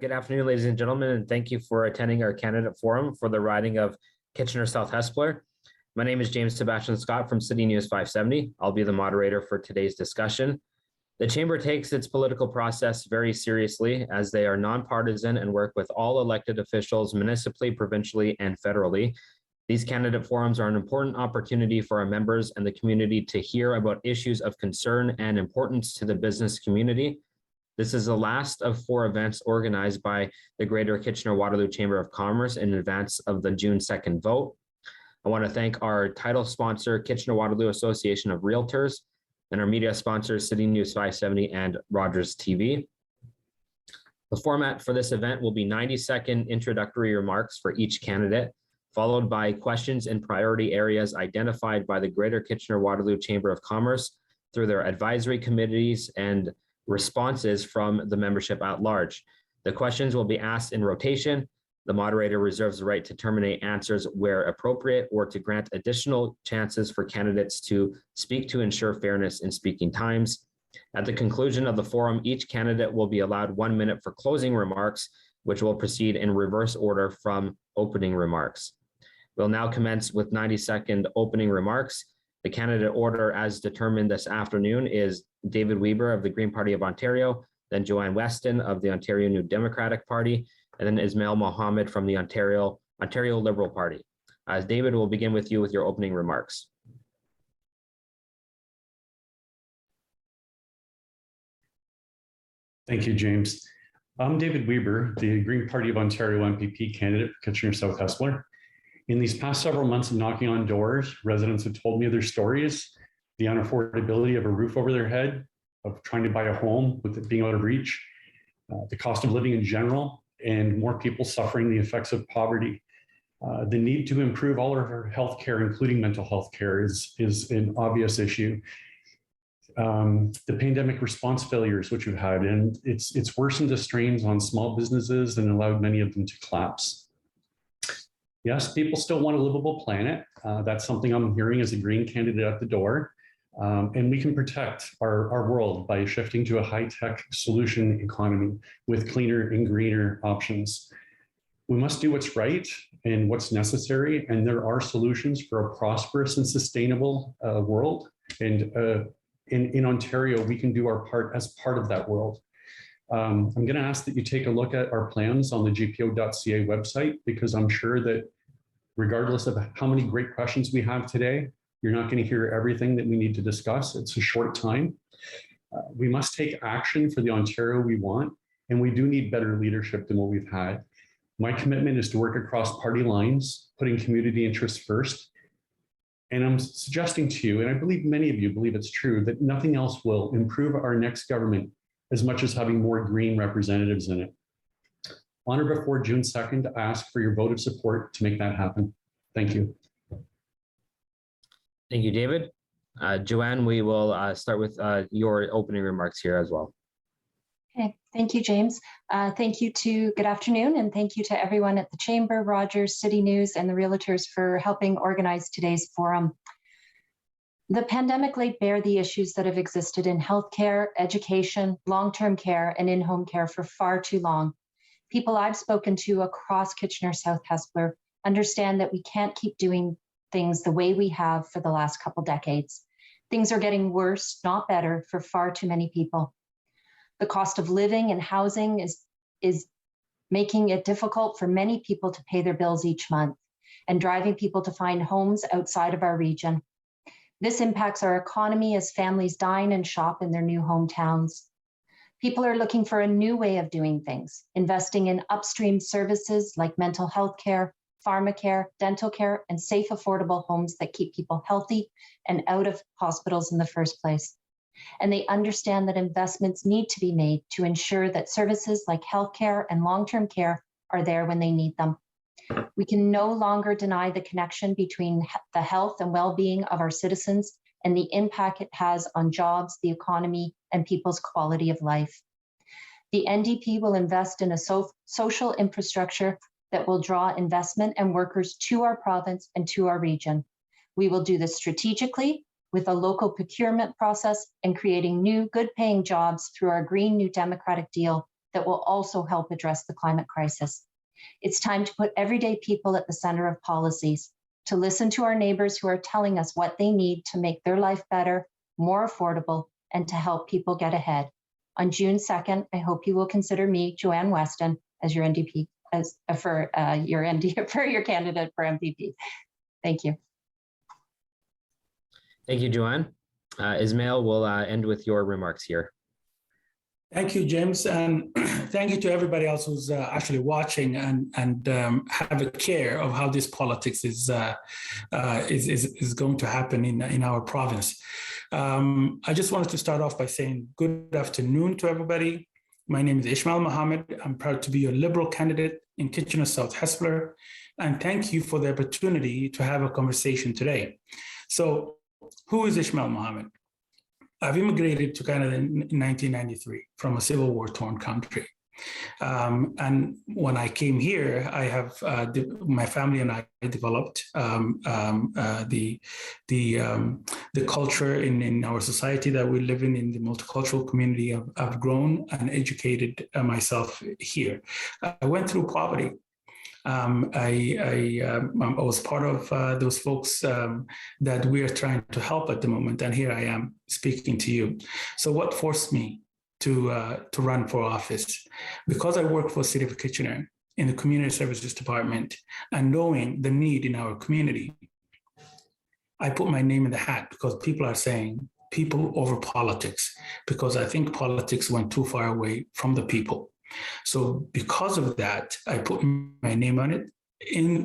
Good afternoon, ladies and gentlemen, and thank you for attending our candidate forum for the riding of Kitchener South-Hespeler. My name is James Sebastian Scott from City News 570. I'll be the moderator for today's discussion. The Chamber takes its political process very seriously as they are nonpartisan and work with all elected officials municipally, provincially, and federally. These candidate forums are an important opportunity for our members and the community to hear about issues of concern and importance to the business community. This is the last of 4 events organized by the Greater Kitchener-Waterloo Chamber of Commerce in advance of the June 2nd vote. I want to thank our title sponsor, Kitchener-Waterloo Association of Realtors, and our media sponsors, City News 570 and Rogers TV. The format for this event will be 90-second introductory remarks for each candidate, followed by questions in priority areas identified by the Greater Kitchener-Waterloo Chamber of Commerce through their advisory committees and responses from the membership at large. The questions will be asked in rotation. The moderator reserves the right to terminate answers where appropriate or to grant additional chances for candidates to speak to ensure fairness in speaking times. At the conclusion of the forum, each candidate will be allowed 1 minute for closing remarks, which will proceed in reverse order from opening remarks. We'll now commence with 90-second opening remarks. The candidate order as determined this afternoon is David Weber of the Green Party of Ontario, then Joanne Weston of the Ontario New Democratic Party, and then Ismail Mohammed from the Ontario Liberal Party. David, will begin with you with your opening remarks. Thank you, James. I'm David Weber, the Green Party of Ontario MPP candidate for Kitchener South-Hespeler. In these past several months of knocking on doors, residents have told me their stories, the unaffordability of a roof over their head, of trying to buy a home with it being out of reach, the cost of living in general, and more people suffering the effects of poverty. The need to improve all of our healthcare, including mental health care, is an obvious issue. The pandemic response failures, which we've had, and it's worsened the strains on small businesses and allowed many of them to collapse. Yes, people still want a livable planet. That's something I'm hearing as a Green candidate at the door. And we can protect our world by shifting to a high-tech solution economy with cleaner and greener options. We must do what's right and what's necessary, and there are solutions for a prosperous and sustainable world. And in Ontario, we can do our part as part of that world. I'm going to ask that you take a look at our plans on the gpo.ca website, because I'm sure that regardless of how many great questions we have today, you're not going to hear everything that we need to discuss. It's a short time. We must take action for the Ontario we want, and we do need better leadership than what we've had. My commitment is to work across party lines, putting community interests first. And I'm suggesting to you, and I believe many of you believe it's true, that nothing else will improve our next government as much as having more Green representatives in it. On or before June 2nd, I ask for your vote of support to make that happen. Thank you. Thank you, David. Joanne, we will start with your opening remarks here as well. Okay, thank you, James. Good afternoon, and thank you to everyone at the Chamber, Rogers, City News, and the Realtors for helping organize today's forum. The pandemic laid bare the issues that have existed in healthcare, education, long-term care, and in-home care for far too long. People I've spoken to across Kitchener South-Hespeler understand that we can't keep doing things the way we have for the last couple decades. Things are getting worse, not better, for far too many people. The cost of living and housing is making it difficult for many people to pay their bills each month and driving people to find homes outside of our region. This impacts our economy as families dine and shop in their new hometowns. People are looking for a new way of doing things, investing in upstream services like mental health care, pharmacare, dental care, and safe, affordable homes that keep people healthy and out of hospitals in the first place. And they understand that investments need to be made to ensure that services like healthcare and long-term care are there when they need them. We can no longer deny the connection between the health and well-being of our citizens and the impact it has on jobs, the economy, and people's quality of life. The NDP will invest in a social infrastructure that will draw investment and workers to our province and to our region. We will do this strategically with a local procurement process and creating new good-paying jobs through our Green New Democratic deal that will also help address the climate crisis. It's time to put everyday people at the center of policies, to listen to our neighbors who are telling us what they need to make their life better, more affordable, and to help people get ahead. On June 2nd, I hope you will consider me, Joanne Weston, as your NDP, for your candidate for MPP. Thank you. Thank you, Joanne. Ismail will end with your remarks here. Thank you, James, and thank you to everybody else who's actually watching and have a care of how this politics is going to happen in our province. I just wanted to start off by saying good afternoon to everybody. My name is Ishmael Mohammed. I'm proud to be your Liberal candidate in Kitchener South-Hespeler, and thank you for the opportunity to have a conversation today. So, who is Ishmael Mohammed? I've immigrated to Canada in 1993 from a civil war torn country. And when I came here, I have my family and I developed the culture in our society that we live in the multicultural community. I've grown and educated myself here. I went through poverty. I was part of those folks that we are trying to help at the moment, and here I am speaking to you. So, what forced me to run for office? Because I work for the City of Kitchener in the Community Services Department, and knowing the need in our community, I put my name in the hat because people are saying people over politics, because I think politics went too far away from the people. So because of that, I put my name on it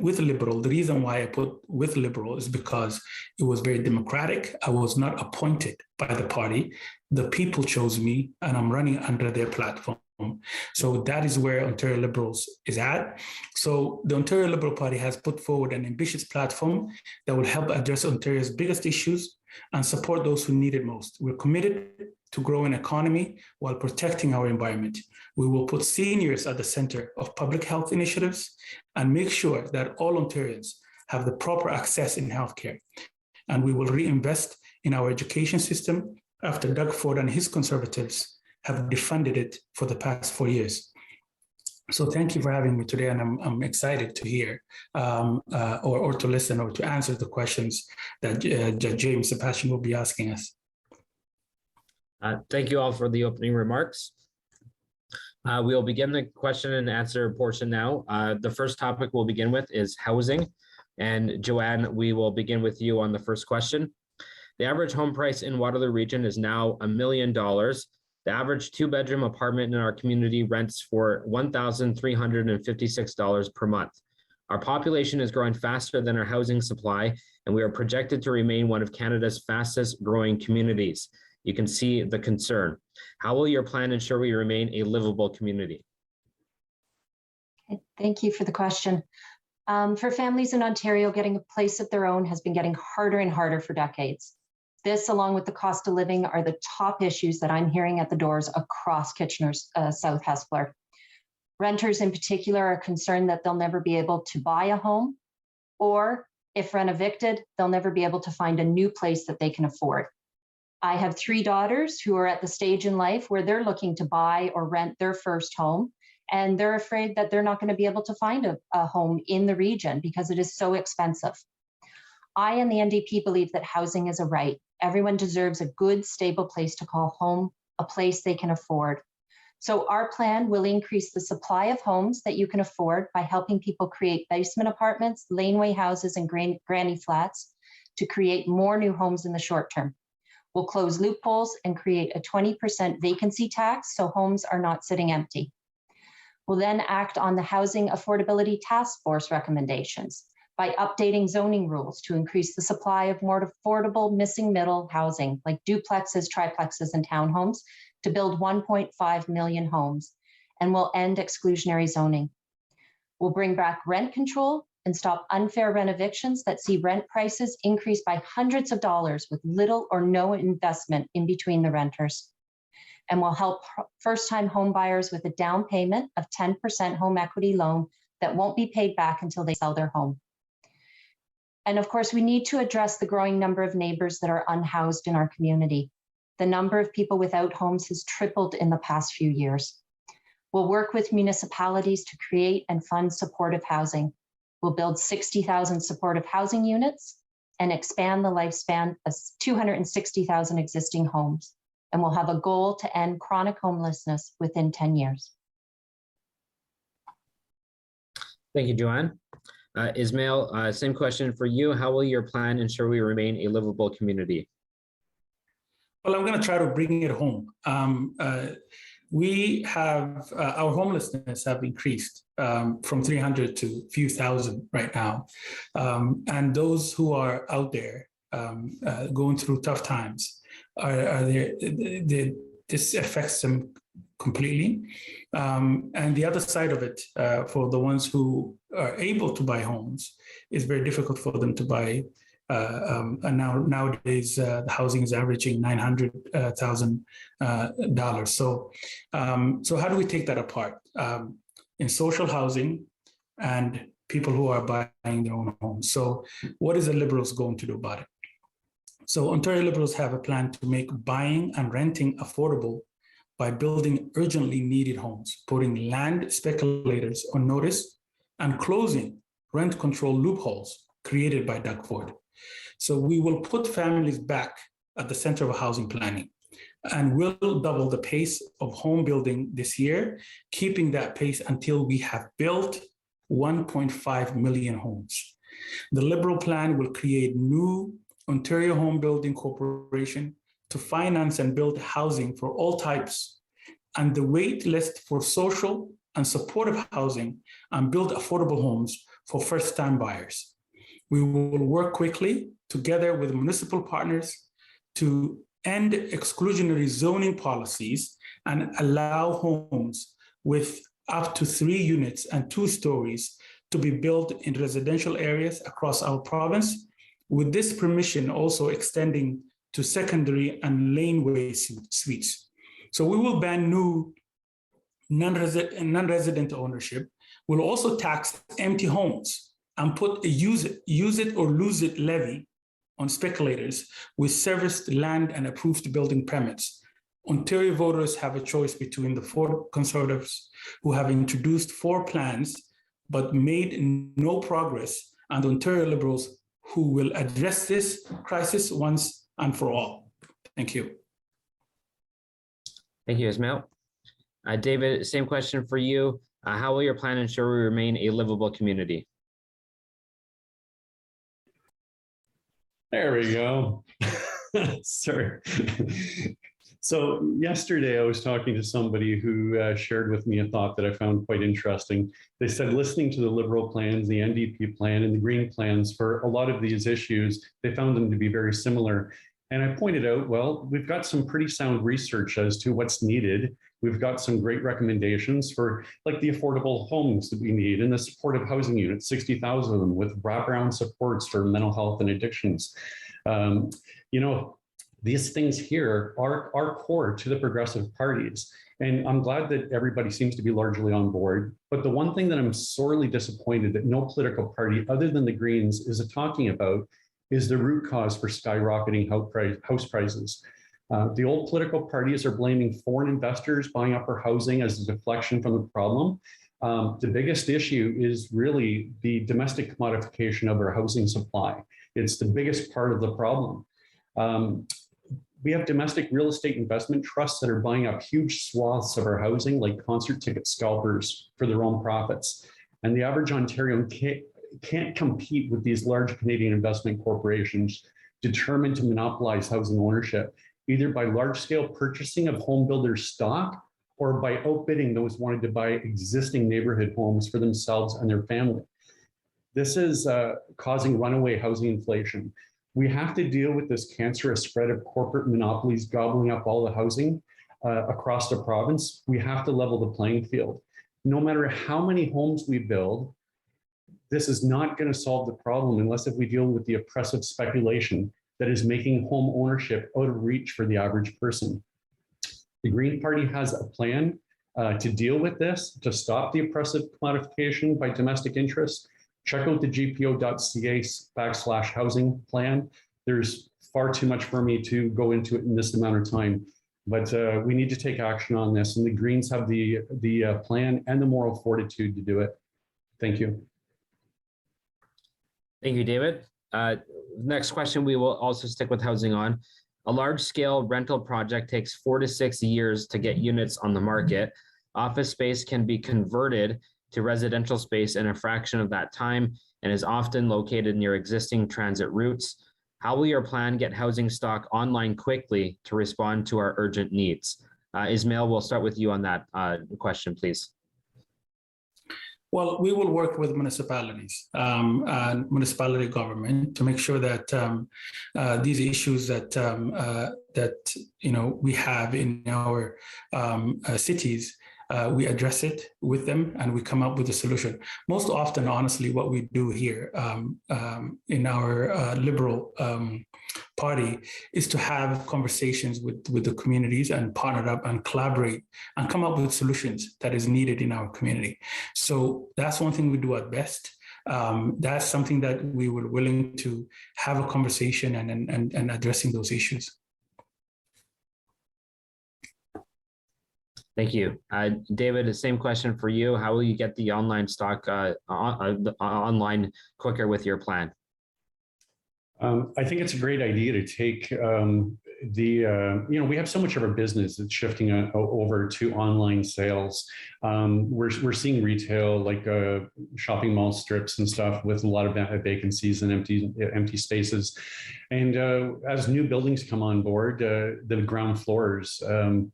with Liberal. The reason why I put with Liberal is because it was very democratic. I was not appointed by the party. The people chose me, and I'm running under their platform. So that is where Ontario Liberals is at. So the Ontario Liberal Party has put forward an ambitious platform that will help address Ontario's biggest issues and support those who need it most. We're committed to grow an economy while protecting our environment. We will put seniors at the center of public health initiatives and make sure that all Ontarians have the proper access in healthcare. And we will reinvest in our education system after Doug Ford and his Conservatives have defunded it for the past 4 years. So thank you for having me today, and I'm excited to hear or to listen or to answer the questions that James Sebastian will be asking us. Thank you all for the opening remarks. We will begin the question and answer portion now. The first topic we'll begin with is housing. And Joanne, we will begin with you on the first question. The average home price in Waterloo region is now $1 million. The average two-bedroom apartment in our community rents for $1,356 per month. Our population is growing faster than our housing supply, and we are projected to remain one of Canada's fastest growing communities. You can see the concern. How will your plan ensure we remain a livable community? Thank you for the question. For families in Ontario, getting a place of their own has been getting harder and harder for decades. This, along with the cost of living, are the top issues that I'm hearing at the doors across Kitchener's South-Hespeler. Renters in particular are concerned that they'll never be able to buy a home, or if rent evicted, they'll never be able to find a new place that they can afford. I have 3 daughters who are at the stage in life where they're looking to buy or rent their first home, and they're afraid that they're not going to be able to find a home in the region because it is so expensive. I and the NDP believe that housing is a right. Everyone deserves a good, stable place to call home, a place they can afford. So our plan will increase the supply of homes that you can afford by helping people create basement apartments, laneway houses, and granny flats to create more new homes in the short term. We'll close loopholes and create a 20% vacancy tax so homes are not sitting empty. We'll then act on the Housing Affordability Task Force recommendations by updating zoning rules to increase the supply of more affordable missing middle housing like duplexes, triplexes, and townhomes to build 1.5 million homes, and we'll end exclusionary zoning. We'll bring back rent control and stop unfair rent evictions that see rent prices increase by hundreds of dollars with little or no investment in between the renters. And we'll help first-time home buyers with a down payment of 10% home equity loan that won't be paid back until they sell their home. And of course, we need to address the growing number of neighbors that are unhoused in our community. The number of people without homes has tripled in the past few years. We'll work with municipalities to create and fund supportive housing. We'll build 60,000 supportive housing units and expand the lifespan of 260,000 existing homes. And we'll have a goal to end chronic homelessness within 10 years. Thank you, Joanne. Ismail, same question for you. How will your plan ensure we remain a livable community? Well, I'm going to try to bring it home. We have our homelessness have increased from 300 to a few thousand right now. And those who are out there going through tough times are there. This affects them completely. And the other side of it, for the ones who are able to buy homes, is very difficult for them to buy. And nowadays, the housing is averaging $900,000. So how do we take that apart? In social housing and people who are buying their own homes. So what is the Liberals going to do about it? So Ontario Liberals have a plan to make buying and renting affordable by building urgently needed homes, putting land speculators on notice, and closing rent control loopholes created by Doug Ford. So we will put families back at the center of housing planning, and we'll double the pace of home building this year, keeping that pace until we have built 1.5 million homes. The Liberal plan will create new Ontario Home Building Corporation to finance and build housing for all types, and the wait list for social and supportive housing and build affordable homes for first-time buyers. We will work quickly together with municipal partners to end exclusionary zoning policies and allow homes with up to 3 units and 2 stories to be built in residential areas across our province, with this permission also extending to secondary and laneway suites. So we will ban new non-resident ownership. We'll also tax empty homes and put a use it or lose it levy on speculators with serviced land and approved building permits. Ontario voters have a choice between the 4 Conservatives who have introduced 4 plans but made no progress, and the Ontario Liberals who will address this crisis once and for all. Thank you. Thank you, Ismail. David, same question for you. How will your plan ensure we remain a livable community? There we go. Sorry. So yesterday I was talking to somebody who shared with me a thought that I found quite interesting. They said listening to the Liberal plans, the NDP plan, and the Green plans for a lot of these issues, they found them to be very similar. And I pointed out, well, we've got some pretty sound research as to what's needed. We've got some great recommendations for like the affordable homes that we need and the supportive housing units, 60,000 of them with wraparound supports for mental health and addictions. These things here are core to the progressive parties. And I'm glad that everybody seems to be largely on board. But the one thing that I'm sorely disappointed that no political party other than the Greens is talking about is the root cause for skyrocketing house prices. The old political parties are blaming foreign investors buying up our housing as a deflection from the problem. The biggest issue is really the domestic commodification of our housing supply. It's the biggest part of the problem. We have domestic real estate investment trusts that are buying up huge swaths of our housing like concert ticket scalpers for their own profits. And the average Ontarian can't compete with these large Canadian investment corporations determined to monopolize housing ownership, either by large-scale purchasing of home builders' stock or by outbidding those wanting to buy existing neighborhood homes for themselves and their family. This is causing runaway housing inflation. We have to deal with this cancerous spread of corporate monopolies gobbling up all the housing across the province. We have to level the playing field. No matter how many homes we build, this is not going to solve the problem unless if we deal with the oppressive speculation that is making home ownership out of reach for the average person. The Green Party has a plan to deal with this, to stop the oppressive commodification by domestic interests. Check out the gpo.ca/housing plan. There's far too much for me to go into it in this amount of time. but we need to take action on this, and the Greens have the plan and the moral fortitude to do it. Thank you. Thank you, David. Next question, we will also stick with housing on. A large-scale rental project takes 4 to 6 years to get units on the market. Office space can be converted to residential space in a fraction of that time and is often located near existing transit routes. How will your plan get housing stock online quickly to respond to our urgent needs? Ismail, we'll start with you on that question, please. Well, we will work with municipalities and municipality government to make sure that these issues that we have in our cities, we address it with them and we come up with a solution. Most often, honestly, what we do here in our Liberal Party is to have conversations with the communities and partner up and collaborate and come up with solutions that is needed in our community. So that's one thing we do at best. That's something that we were willing to have a conversation and addressing those issues. Thank you. David, the same question for you. How will you get the online stock online quicker with your plan? I think it's a great idea to take we have so much of our business that's shifting over to online sales. We're seeing retail like shopping mall strips and stuff with a lot of vacancies and empty spaces. And as new buildings come on board, the ground floors,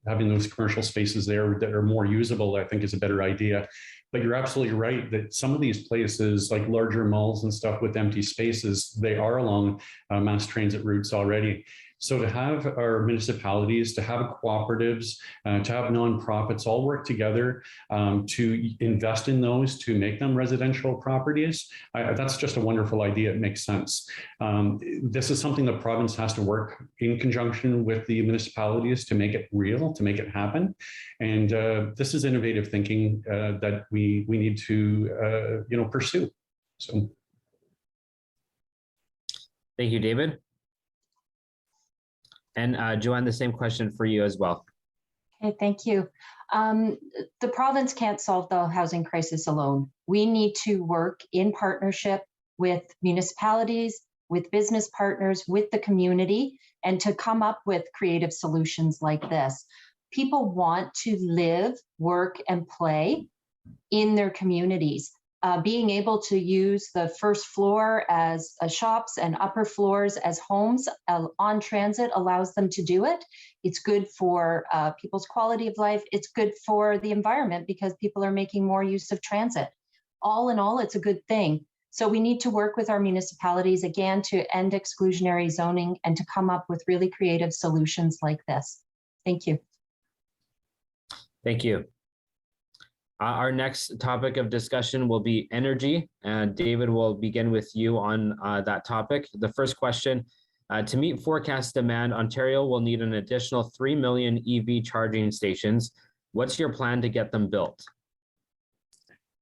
having those commercial spaces there that are more usable, I think is a better idea. But you're absolutely right that some of these places, like larger malls and stuff with empty spaces, they are along mass transit routes already. So to have our municipalities, to have cooperatives, to have nonprofits all work together to invest in those, to make them residential properties, that's just a wonderful idea. It makes sense. This is something the province has to work in conjunction with the municipalities to make it real, to make it happen. And this is innovative thinking that we need to pursue. So. Thank you, David. And Joanne, the same question for you as well. Okay, thank you. The province can't solve the housing crisis alone. We need to work in partnership with municipalities, with business partners, with the community, and to come up with creative solutions like this. People want to live, work, and play in their communities. Being able to use the first floor as shops and upper floors as homes on transit allows them to do it. It's good for people's quality of life. It's good for the environment because people are making more use of transit. All in all, it's a good thing. So we need to work with our municipalities again to end exclusionary zoning and to come up with really creative solutions like this. Thank you. Thank you. Our next topic of discussion will be energy. David will begin with you on that topic. The first question, to meet forecast demand, Ontario will need an additional 3 million EV charging stations. What's your plan to get them built?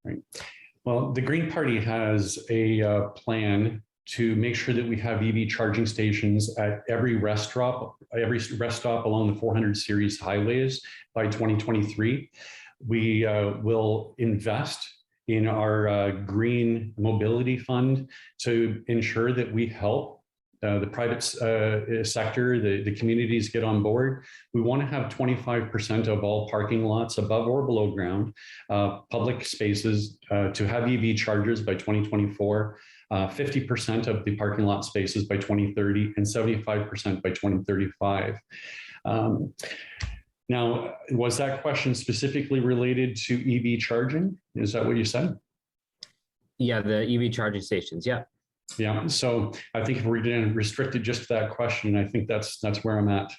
Right. Well, the Green Party has a plan to make sure that we have EV charging stations at every rest stop along the 400 series highways by 2023. We will invest in our green mobility fund to ensure that we help the private sector, the communities get on board. We want to have 25% of all parking lots above or below ground, public spaces to have EV chargers by 2024, 50% of the parking lot spaces by 2030, and 75% by 2035. Now, was that question specifically related to EV charging? Is that what you said? Yeah, the EV charging stations, yeah. Yeah, so I think if we're going to restrict it just to that question, I think that's where I'm at.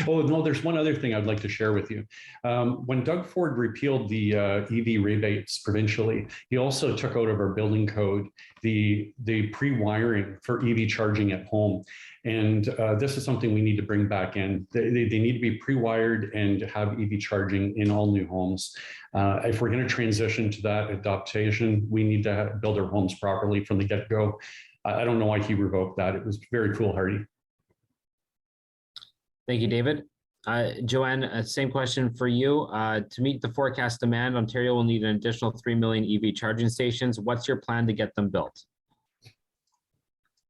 Oh, no, there's one other thing I'd like to share with you. When Doug Ford repealed the EV rebates provincially, he also took out of our building code the pre-wiring for EV charging at home. And this is something we need to bring back in. They need to be pre-wired and have EV charging in all new homes. If we're going to transition to that adaptation, we need to build our homes properly from the get-go. I don't know why he revoked that. It was very foolhardy. Thank you, David. Joanne, same question for you. To meet the forecast demand, Ontario will need an additional 3 million EV charging stations. What's your plan to get them built?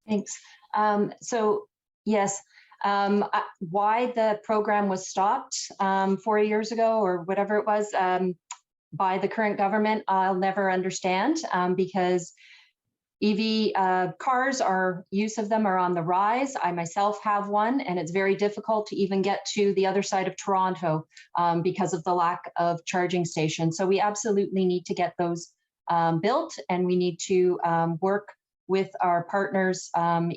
Thanks. So yes, why the program was stopped 4 years ago or whatever it was by the current government, I'll never understand because EV cars, use of them are on the rise. I myself have one, and it's very difficult to even get to the other side of Toronto because of the lack of charging stations. So we absolutely need to get those built, and we need to work with our partners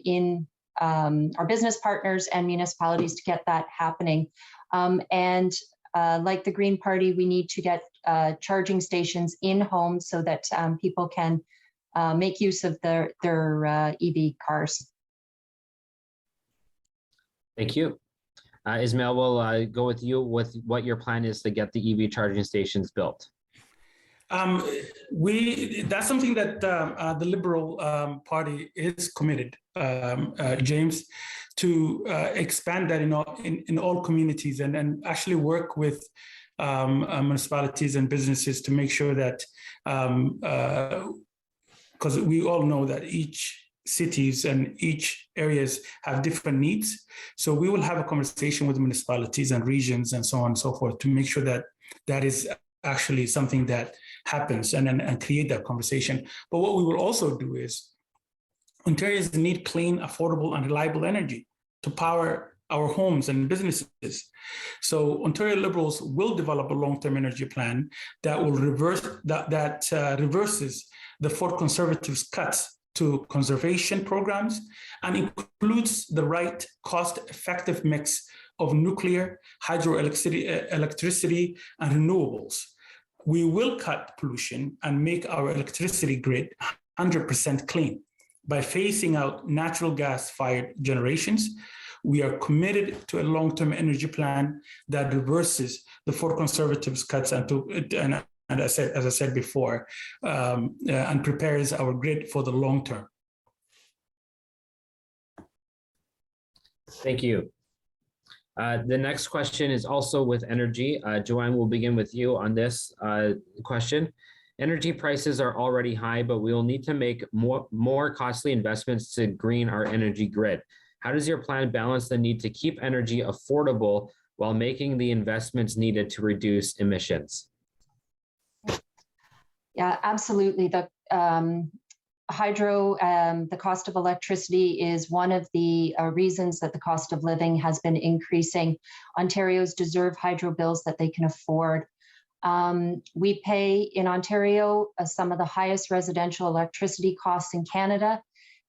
in our business partners and municipalities to get that happening. And like the Green Party, we need to get charging stations in homes so that people can make use of their EV cars. Thank you. Ismail, we'll go with you with what your plan is to get the EV charging stations built. That's something that the Liberal Party is committed, James, to expand that in all communities and actually work with municipalities and businesses to make sure that because we all know that each cities and each areas have different needs. So we will have a conversation with municipalities and regions and so on and so forth to make sure that that is actually something that happens and create that conversation. But what we will also do is Ontarians need clean, affordable, and reliable energy to power our homes and businesses. So Ontario Liberals will develop a long-term energy plan that will reverses the Ford Conservatives' cuts to conservation programs and includes the right cost-effective mix of nuclear, hydroelectricity, and renewables. We will cut pollution and make our electricity grid 100% clean by phasing out natural gas-fired generations. We are committed to a long-term energy plan that reverses the Ford Conservatives' cuts and as I said before, and prepares our grid for the long term. Thank you. The next question is also with energy. Joanne, we'll begin with you on this question. Energy prices are already high, but we will need to make more costly investments to green our energy grid. How does your plan balance the need to keep energy affordable while making the investments needed to reduce emissions? Yeah, absolutely. The hydro, the cost of electricity is one of the reasons that the cost of living has been increasing. Ontarians deserve hydro bills that they can afford. We pay in Ontario some of the highest residential electricity costs in Canada,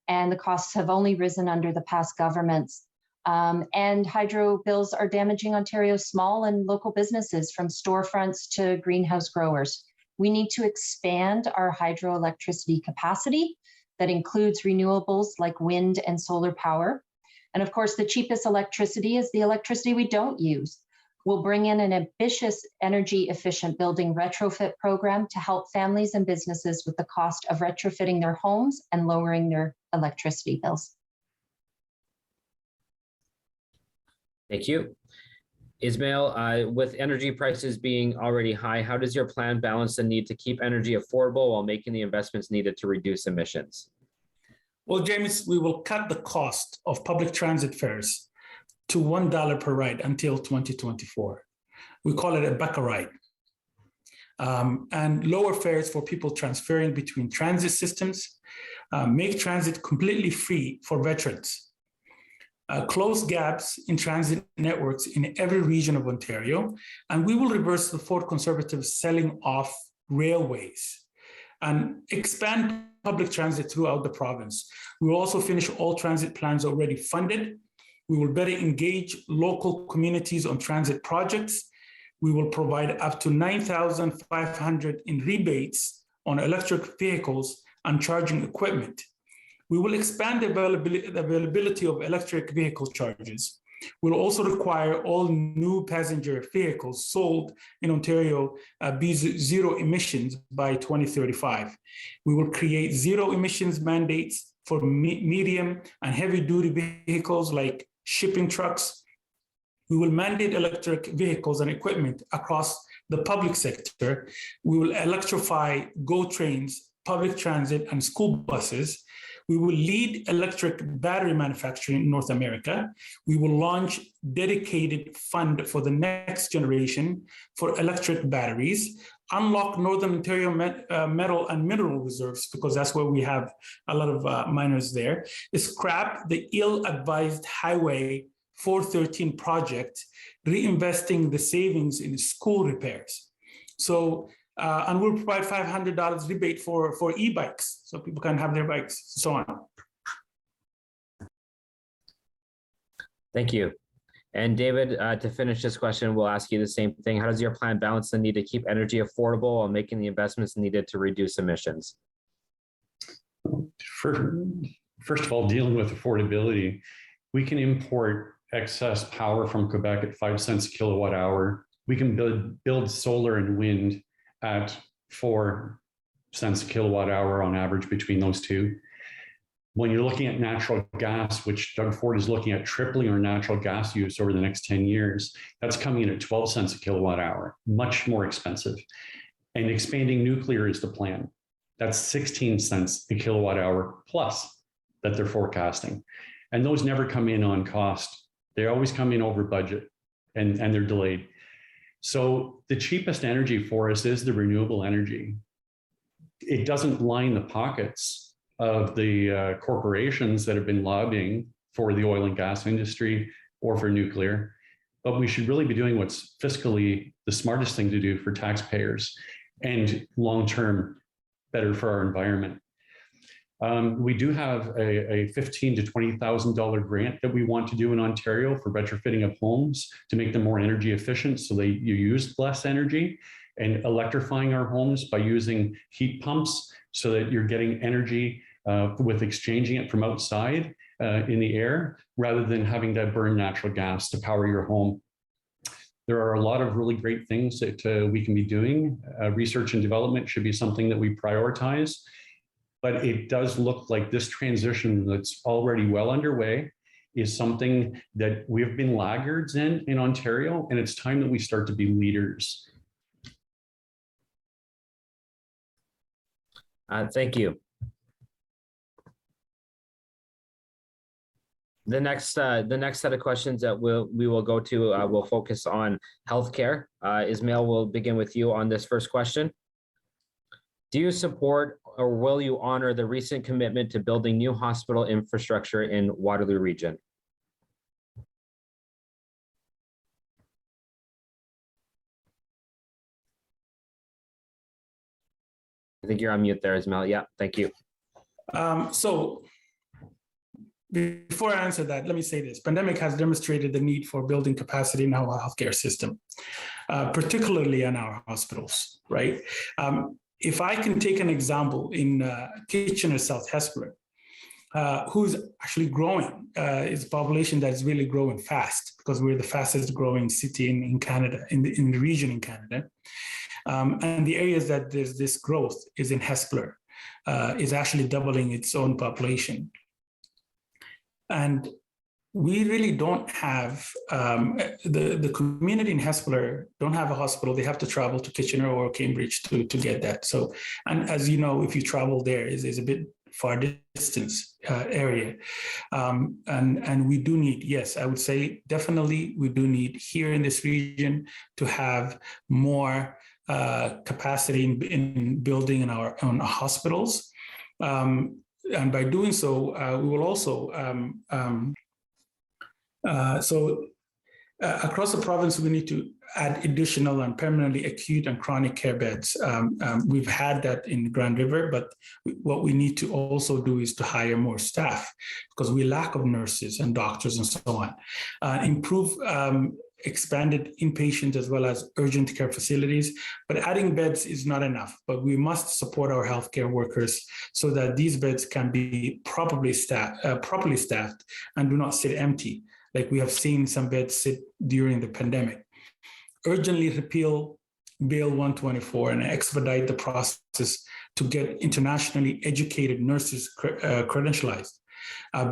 and the costs have only risen under the past governments. And hydro bills are damaging Ontario's small and local businesses, from storefronts to greenhouse growers. We need to expand our hydroelectricity capacity that includes renewables like wind and solar power. And of course, the cheapest electricity is the electricity we don't use. We'll bring in an ambitious energy efficient building retrofit program to help families and businesses with the cost of retrofitting their homes and lowering their electricity bills. Thank you. Ismail, with energy prices being already high, how does your plan balance the need to keep energy affordable while making the investments needed to reduce emissions? Well, James, we will cut the cost of public transit fares to $1 per ride until 2024. We call it a buck a ride. And lower fares for people transferring between transit systems, make transit completely free for veterans. Close gaps in transit networks in every region of Ontario, and we will reverse the Ford Conservatives selling off railways and expand public transit throughout the province. We will also finish all transit plans already funded. We will better engage local communities on transit projects. We will provide up to $9,500 in rebates on electric vehicles and charging equipment. We will expand the availability of electric vehicle chargers. We'll also require all new passenger vehicles sold in Ontario be zero emissions by 2035. We will create zero emissions mandates for medium and heavy duty vehicles like shipping trucks, We will mandate electric vehicles and equipment across the public sector. We will electrify GO trains, public transit, and school buses. We will lead electric battery manufacturing in North America. We will launch dedicated fund for the next generation for electric batteries, unlock Northern Ontario metal and mineral reserves, because that's where we have a lot of miners there, scrap the ill-advised Highway 413 project, reinvesting the savings in school repairs. So, and we'll provide $500 rebate for e-bikes, so people can have their bikes, so on. Thank you. And David, to finish this question, we'll ask you the same thing. How does your plan balance the need to keep energy affordable while making the investments needed to reduce emissions? First of all, dealing with affordability, we can import excess power from Quebec at 5 cents a kilowatt hour. We can build solar and wind at 4 cents a kilowatt hour on average between those two. When you're looking at natural gas, which Doug Ford is looking at tripling our natural gas use over the next 10 years, that's coming in at 12 cents a kilowatt hour, much more expensive. And expanding nuclear is the plan. That's 16 cents a kilowatt hour plus that they're forecasting. And those never come in on cost. They always come in over budget and they're delayed. So the cheapest energy for us is the renewable energy. It doesn't line the pockets of the corporations that have been lobbying for the oil and gas industry or for nuclear, but we should really be doing what's fiscally the smartest thing to do for taxpayers and long-term better for our environment. We do have a $15,000 to $20,000 grant that we want to do in Ontario for retrofitting of homes to make them more energy efficient so you use less energy, and electrifying our homes by using heat pumps so that you're getting energy with exchanging it from outside in the air rather than having to burn natural gas to power your home. There are a lot of really great things that we can be doing. Research and development should be something that we prioritize. But it does look like this transition that's already well underway is something that we've been laggards in Ontario, and it's time that we start to be leaders. Thank you. The next set of questions that we will go to will focus on healthcare. Ismail, we'll begin with you on this first question. Do you support or will you honor the recent commitment to building new hospital infrastructure in Waterloo region? I think you're on mute there, Ismail. Yeah, thank you. So before I answer that, let me say this. Pandemic has demonstrated the need for building capacity in our healthcare system, particularly in our hospitals, right? If I can take an example in Kitchener South-Hespeler, who's actually growing, it's a population that is really growing fast because we're the fastest growing city in Canada, in the region in Canada. And the areas that there's this growth is in Hespeler, is actually doubling its own population. And we really don't have, the community in Hespeler don't have a hospital. They have to travel to Kitchener or Cambridge to get that. So, and as you know, if you travel there, is a bit far distance area. And we do need, yes, I would say definitely we do need here in this region to have more capacity in building in our own hospitals. And by doing so, we will also, across the province, we need to add additional and permanently acute and chronic care beds. We've had that in Grand River, but what we need to also do is to hire more staff because we lack of nurses and doctors and so on. Improve expanded inpatient as well as urgent care facilities, but adding beds is not enough. But we must support our healthcare workers so that these beds can be properly staffed and do not sit empty, like we have seen some beds sit during the pandemic. Urgently repeal Bill 124 and expedite the process to get internationally educated nurses credentialized.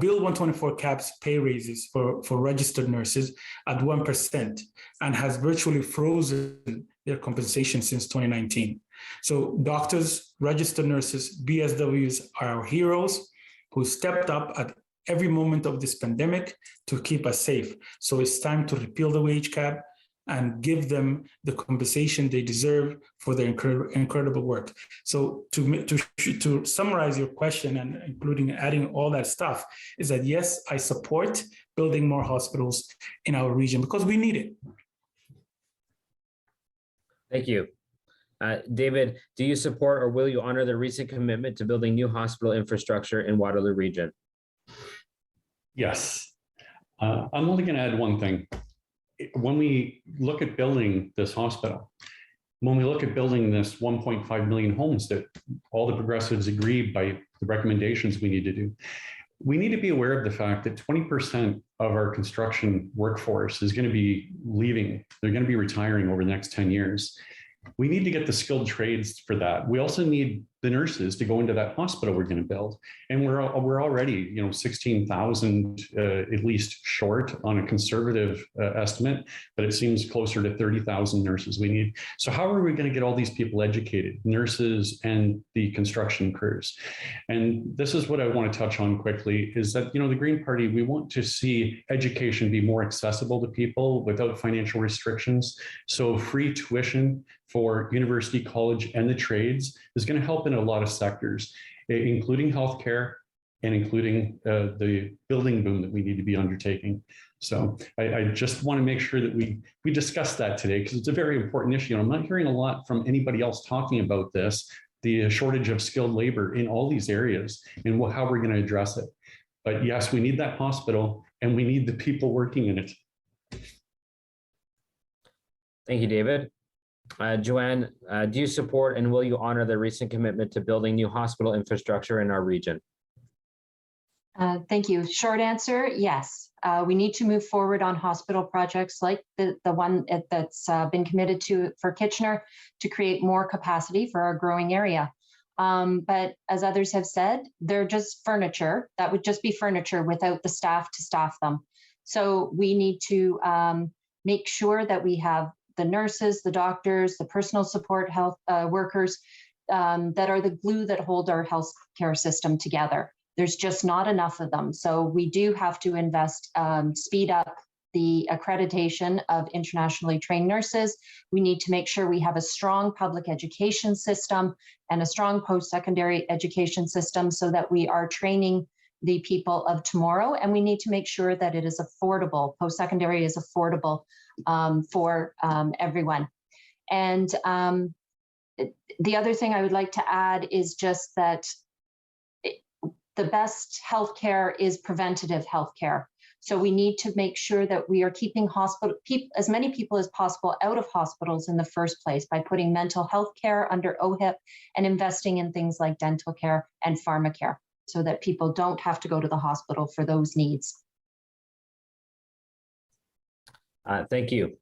Bill 124 caps pay raises for registered nurses at 1% and has virtually frozen their compensation since 2019. So doctors, registered nurses, BSWs are our heroes who stepped up at every moment of this pandemic to keep us safe. So it's time to repeal the wage cap and give them the compensation they deserve for their incredible work. So to summarize your question, and including adding all that stuff, is that yes, I support building more hospitals in our region because we need it. Thank you. David, do you support or will you honor the recent commitment to building new hospital infrastructure in Waterloo region? Yes. I'm only going to add one thing. When we look at building this hospital, when we look at building this 1.5 million homes that all the progressives agree by the recommendations we need to do, we need to be aware of the fact that 20% of our construction workforce is going to be leaving. They're going to be retiring over the next 10 years. We need to get the skilled trades for that. We also need the nurses to go into that hospital we're going to build. And we're already, 16,000 at least short on a conservative estimate, but it seems closer to 30,000 nurses we need. So how are we going to get all these people educated, nurses and the construction crews? And this is what I want to touch on quickly is that, the Green Party, we want to see education be more accessible to people without financial restrictions. So free tuition for university, college, and the trades is going to help in a lot of sectors, including healthcare and including the building boom that we need to be undertaking. So I just want to make sure that we discuss that today because it's a very important issue. And I'm not hearing a lot from anybody else talking about this, the shortage of skilled labor in all these areas and how we're going to address it. But yes, we need that hospital and we need the people working in it. Thank you, David. Joanne, do you support and will you honor the recent commitment to building new hospital infrastructure in our region? Thank you. Short answer, yes. We need to move forward on hospital projects like the one that's been committed to for Kitchener to create more capacity for our growing area. But as others have said, they're just furniture. That would just be furniture without the staff to staff them. So we need to make sure that we have the nurses, the doctors, the personal support health workers that are the glue that hold our healthcare system together. There's just not enough of them. So we do have to invest, speed up the accreditation of internationally trained nurses. We need to make sure we have a strong public education system and a strong post-secondary education system so that we are training the people of tomorrow. And we need to make sure that it is affordable. Post-secondary is affordable for everyone. And the other thing I would like to add is just that the best healthcare is preventative healthcare. So we need to make sure that we are keeping as many people as possible out of hospitals in the first place by putting mental health care under OHIP and investing in things like dental care and pharmacare so that people don't have to go to the hospital for those needs. Thank you.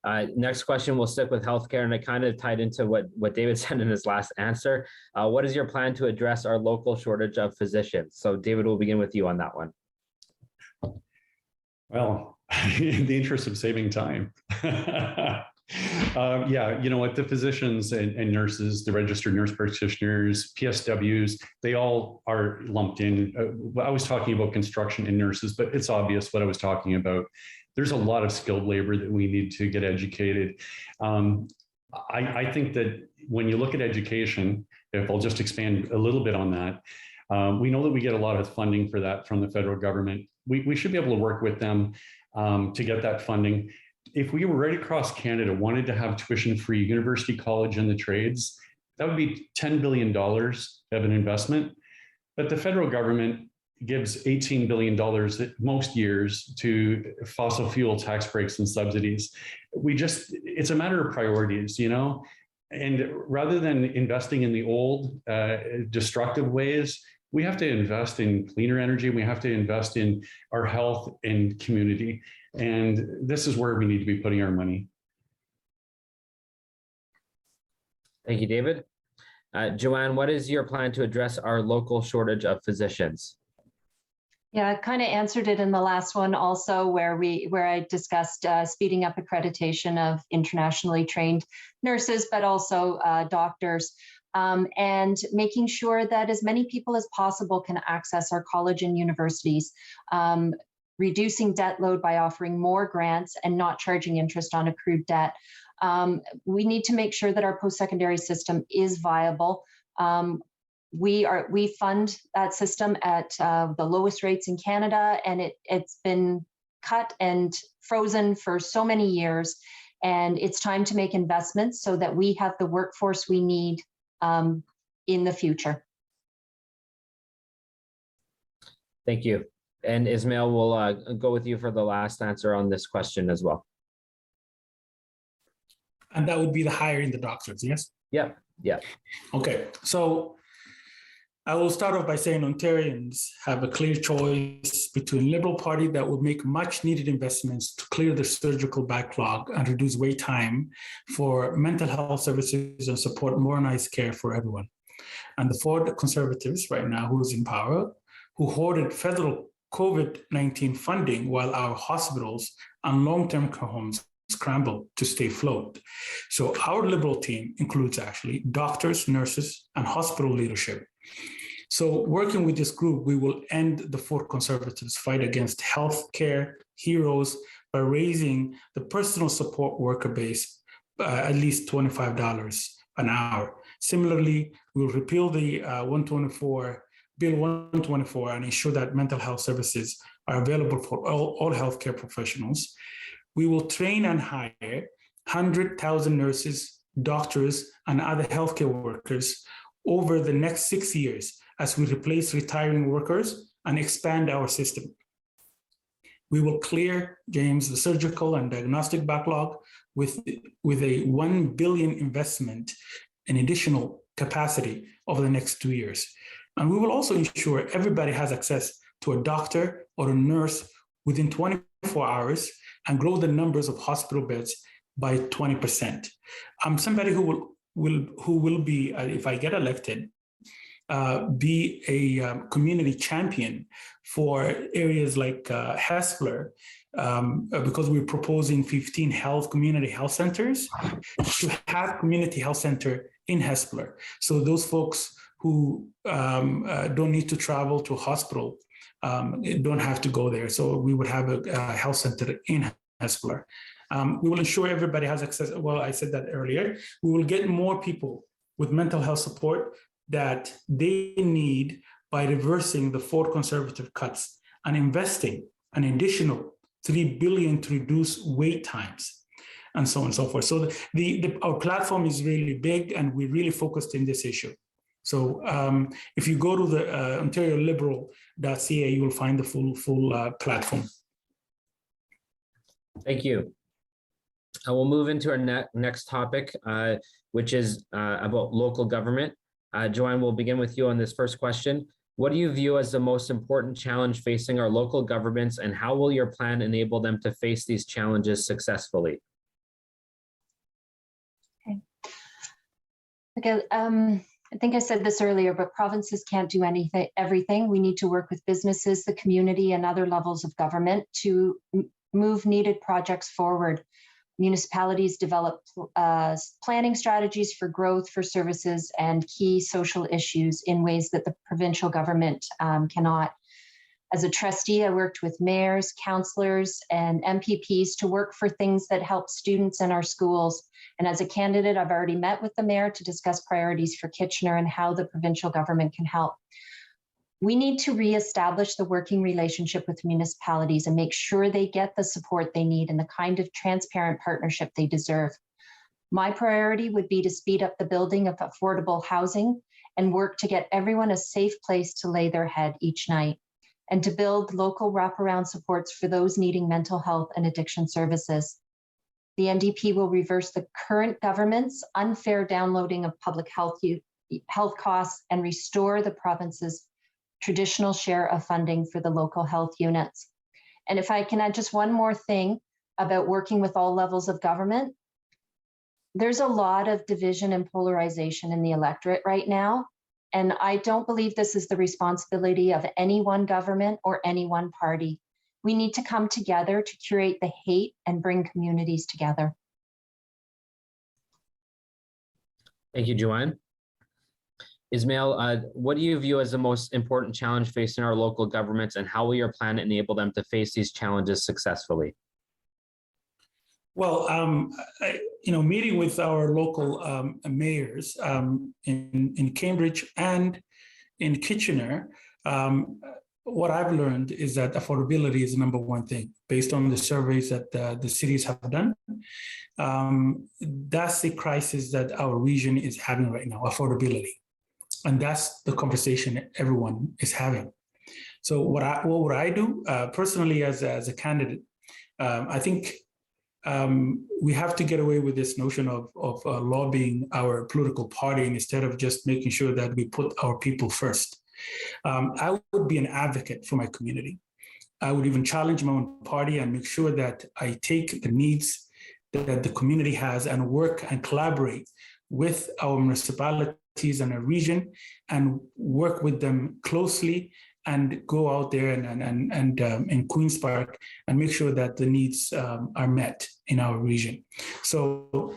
Next question, we'll stick with healthcare, and it kind of tied into what David said in his last answer. What is your plan to address our local shortage of physicians? So David, we'll begin with you on that one. Well, in the interest of saving time. Yeah, the physicians and nurses, the registered nurse practitioners, PSWs, they all are lumped in. I was talking about construction and nurses, but it's obvious what I was talking about. There's a lot of skilled labor that we need to get educated. I think that when you look at education, if I'll just expand a little bit on that, we know that we get a lot of funding for that from the federal government. We should be able to work with them to get that funding. If we were right across Canada, wanted to have tuition-free university, college, and the trades, that would be $10 billion of an investment. But the federal government gives $18 billion most years to fossil fuel tax breaks and subsidies. It's a matter of priorities, and rather than investing in the old destructive ways, we have to invest in cleaner energy. We have to invest in our health and community. And this is where we need to be putting our money. Thank you, David. Joanne, what is your plan to address our local shortage of physicians? Yeah, I kind of answered it in the last one also, where I discussed speeding up accreditation of internationally trained nurses, but also doctors, and making sure that as many people as possible can access our college and universities. Reducing debt load by offering more grants and not charging interest on accrued debt. We need to make sure that our post-secondary system is viable. We fund that system at the lowest rates in Canada, and it's been cut and frozen for so many years. And it's time to make investments so that we have the workforce we need in the future. Thank you. And Ismail, we'll go with you for the last answer on this question as well. And that would be the hiring the doctors, yes? Yeah, yeah. Okay, so I will start off by saying Ontarians have a clear choice between Liberal Party that would make much needed investments to clear the surgical backlog and reduce wait time for mental health services and support modernized care for everyone. And the Ford Conservatives right now, who is in power, who hoarded federal COVID-19 funding while our hospitals and long-term care homes scramble to stay afloat. So our Liberal team includes actually doctors, nurses, and hospital leadership. So working with this group, we will end the Ford Conservatives' fight against healthcare heroes by raising the personal support worker base at least $25 an hour. Similarly, we'll repeal the Bill 124 and ensure that mental health services are available for all healthcare professionals. We will train and hire 100,000 nurses, doctors, and other healthcare workers over the next 6 years as we replace retiring workers and expand our system. We will clear, James, the surgical and diagnostic backlog with a $1 billion investment in additional capacity over the next 2 years. And we will also ensure everybody has access to a doctor or a nurse within 24 hours and grow the numbers of hospital beds by 20%. I'm somebody who will be, if I get elected, be a community champion for areas like Hespeler, because we're proposing 15 community health centers to have community health center in Hespeler. So those folks who don't need to travel to a hospital don't have to go there. So we would have a health center in Hespeler. We will ensure everybody has access. Well, I said that earlier. We will get more people with mental health support that they need by reversing the Ford Conservative cuts and investing an additional $3 billion to reduce wait times and so on and so forth. So our platform is really big and we're really focused in this issue. So if you go to the OntarioLiberal.ca, you will find the full platform. Thank you. I will move into our next topic, which is about local government. Joanne, we'll begin with you on this first question. What do you view as the most important challenge facing our local governments, and how will your plan enable them to face these challenges successfully? Okay. I think I said this earlier, but provinces can't do everything. We need to work with businesses, the community, and other levels of government to move needed projects forward. Municipalities develop planning strategies for growth, for services, and key social issues in ways that the provincial government cannot. As a trustee, I worked with mayors, councillors, and MPPs to work for things that help students in our schools. And as a candidate, I've already met with the mayor to discuss priorities for Kitchener and how the provincial government can help. We need to reestablish the working relationship with municipalities and make sure they get the support they need and the kind of transparent partnership they deserve. My priority would be to speed up the building of affordable housing and work to get everyone a safe place to lay their head each night, and to build local wraparound supports for those needing mental health and addiction services. The NDP will reverse the current government's unfair downloading of public health costs and restore the province's traditional share of funding for the local health units. And if I can add just one more thing about working with all levels of government, there's a lot of division and polarization in the electorate right now. And I don't believe this is the responsibility of any one government or any one party. We need to come together to curate the hate and bring communities together. Thank you, Joanne. Ismail, what do you view as the most important challenge facing our local governments, and how will your plan enable them to face these challenges successfully? Well, meeting with our local mayors in Cambridge and in Kitchener, what I've learned is that affordability is the number one thing based on the surveys that the cities have done. That's the crisis that our region is having right now, affordability. And that's the conversation everyone is having. So what would I do personally as a candidate? I think we have to get away with this notion of lobbying our political party instead of just making sure that we put our people first. I would be an advocate for my community. I would even challenge my own party and make sure that I take the needs that the community has and work and collaborate with our municipalities and our region and work with them closely and go out there and in Queen's Park and make sure that the needs are met in our region. So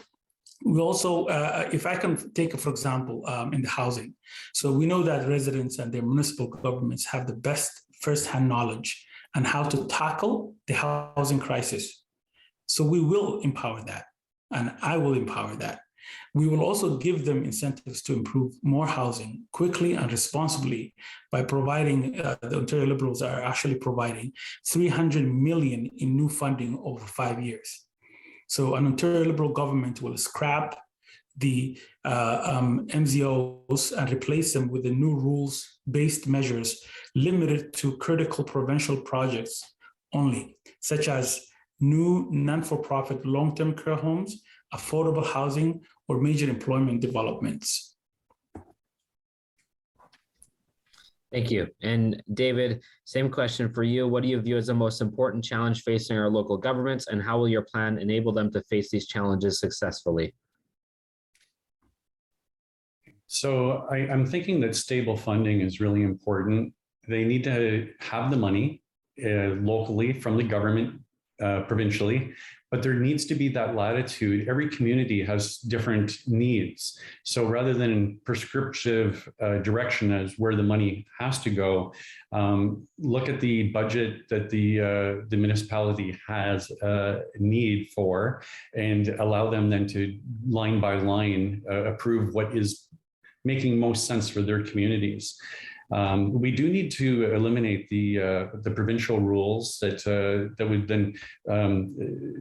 we also, if I can take, for example, in the housing. So we know that residents and their municipal governments have the best firsthand knowledge on how to tackle the housing crisis. So we will empower that, and I will empower that. We will also give them incentives to improve more housing quickly and responsibly by providing, the Ontario Liberals are actually providing $300 million in new funding over 5 years. So an Ontario Liberal government will scrap the MZOs and replace them with the new rules-based measures limited to critical provincial projects only, such as new non-for-profit long-term care homes, affordable housing, or major employment developments. Thank you. And David, same question for you. What do you view as the most important challenge facing our local governments, and how will your plan enable them to face these challenges successfully? So I'm thinking that stable funding is really important. They need to have the money locally from the government, provincially, but there needs to be that latitude. Every community has different needs. So rather than prescriptive direction as where the money has to go, look at the budget that the municipality has a need for and allow them then to line by line approve what is making most sense for their communities. We do need to eliminate the provincial rules that would then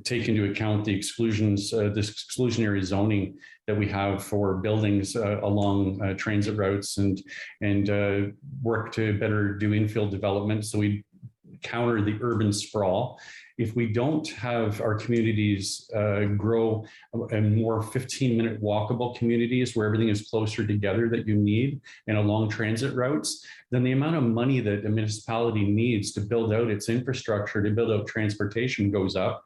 take into account the exclusions, this exclusionary zoning that we have for buildings along transit routes, and work to better do infill development so we counter the urban sprawl. If we don't have our communities grow and more 15-minute walkable communities where everything is closer together that you need and along transit routes, then the amount of money that a municipality needs to build out its infrastructure, to build out transportation goes up.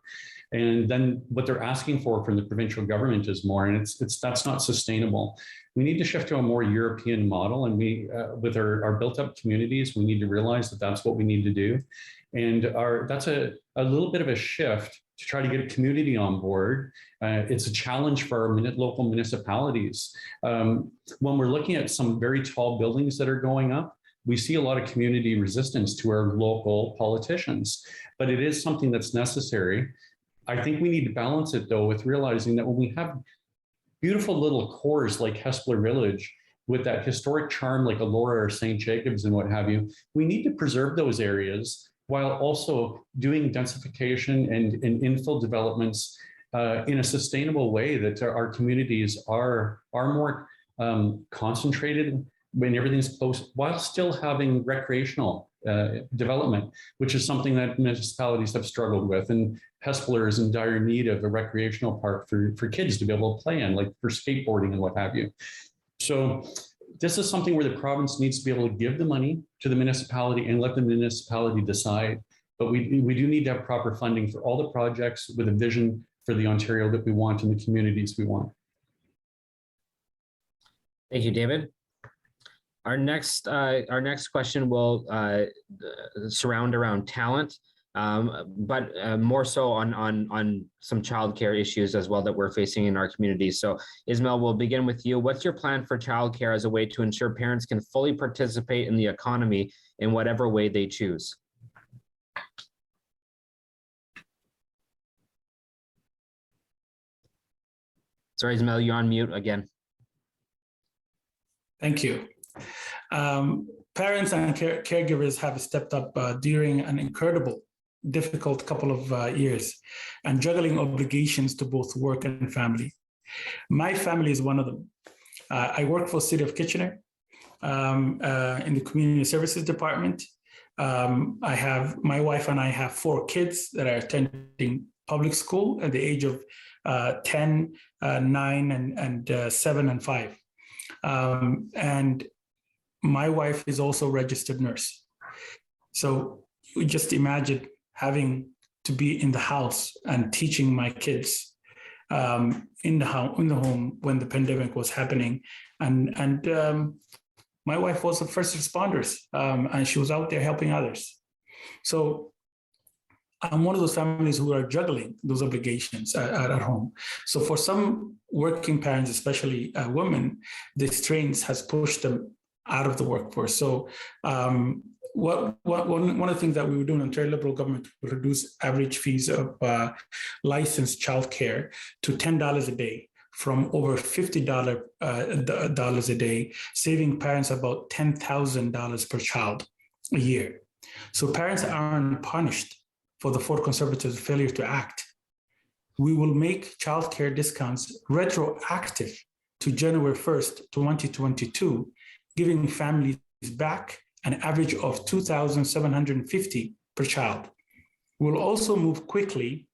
And then what they're asking for from the provincial government is more, and that's not sustainable. We need to shift to a more European model, and we, with our built up communities, we need to realize that that's what we need to do. And that's a little bit of a shift to try to get a community on board. It's a challenge for our local municipalities. When we're looking at some very tall buildings that are going up, we see a lot of community resistance to our local politicians, but it is something that's necessary. I think we need to balance it though with realizing that when we have beautiful little cores like Hespeler Village with that historic charm like Elora or St. Jacobs and what have you, we need to preserve those areas while also doing densification and infill developments in a sustainable way that our communities are more concentrated when everything's close, while still having recreational development, which is something that municipalities have struggled with. And Hespeler is in dire need of a recreational park for kids to be able to play in, like for skateboarding and what have you. So this is something where the province needs to be able to give the money to the municipality and let the municipality decide. But we do need to have proper funding for all the projects with a vision for the Ontario that we want and the communities we want. Thank you, David. Our next question will surround around talent, but more so on some childcare issues as well that we're facing in our community. So, Ismail, we'll begin with you. What's your plan for childcare as a way to ensure parents can fully participate in the economy in whatever way they choose? Sorry, Ismail, you're on mute again. Thank you. Parents and caregivers have stepped up during an incredible, difficult couple of years and juggling obligations to both work and family. My family is one of them. I work for the City of Kitchener in the Community Services Department. I have, my wife and I have 4 kids that are attending public school at the age of 10, 9, and 7 and 5. And my wife is also a registered nurse. So you just imagine having to be in the house and teaching my kids in the home when the pandemic was happening. And my wife was the first responders, and she was out there helping others. So I'm one of those families who are juggling those obligations at home. So for some working parents, especially women, the strains has pushed them out of the workforce. So one of the things that we were doing in Ontario Liberal government to reduce average fees of licensed childcare to $10 a day from over $50 a day, saving parents about $10,000 per child a year. So parents aren't punished for the Ford Conservatives' failure to act. We will make childcare discounts retroactive to January 1st, 2022, giving families back an average of $2,750 per child. We'll also move quickly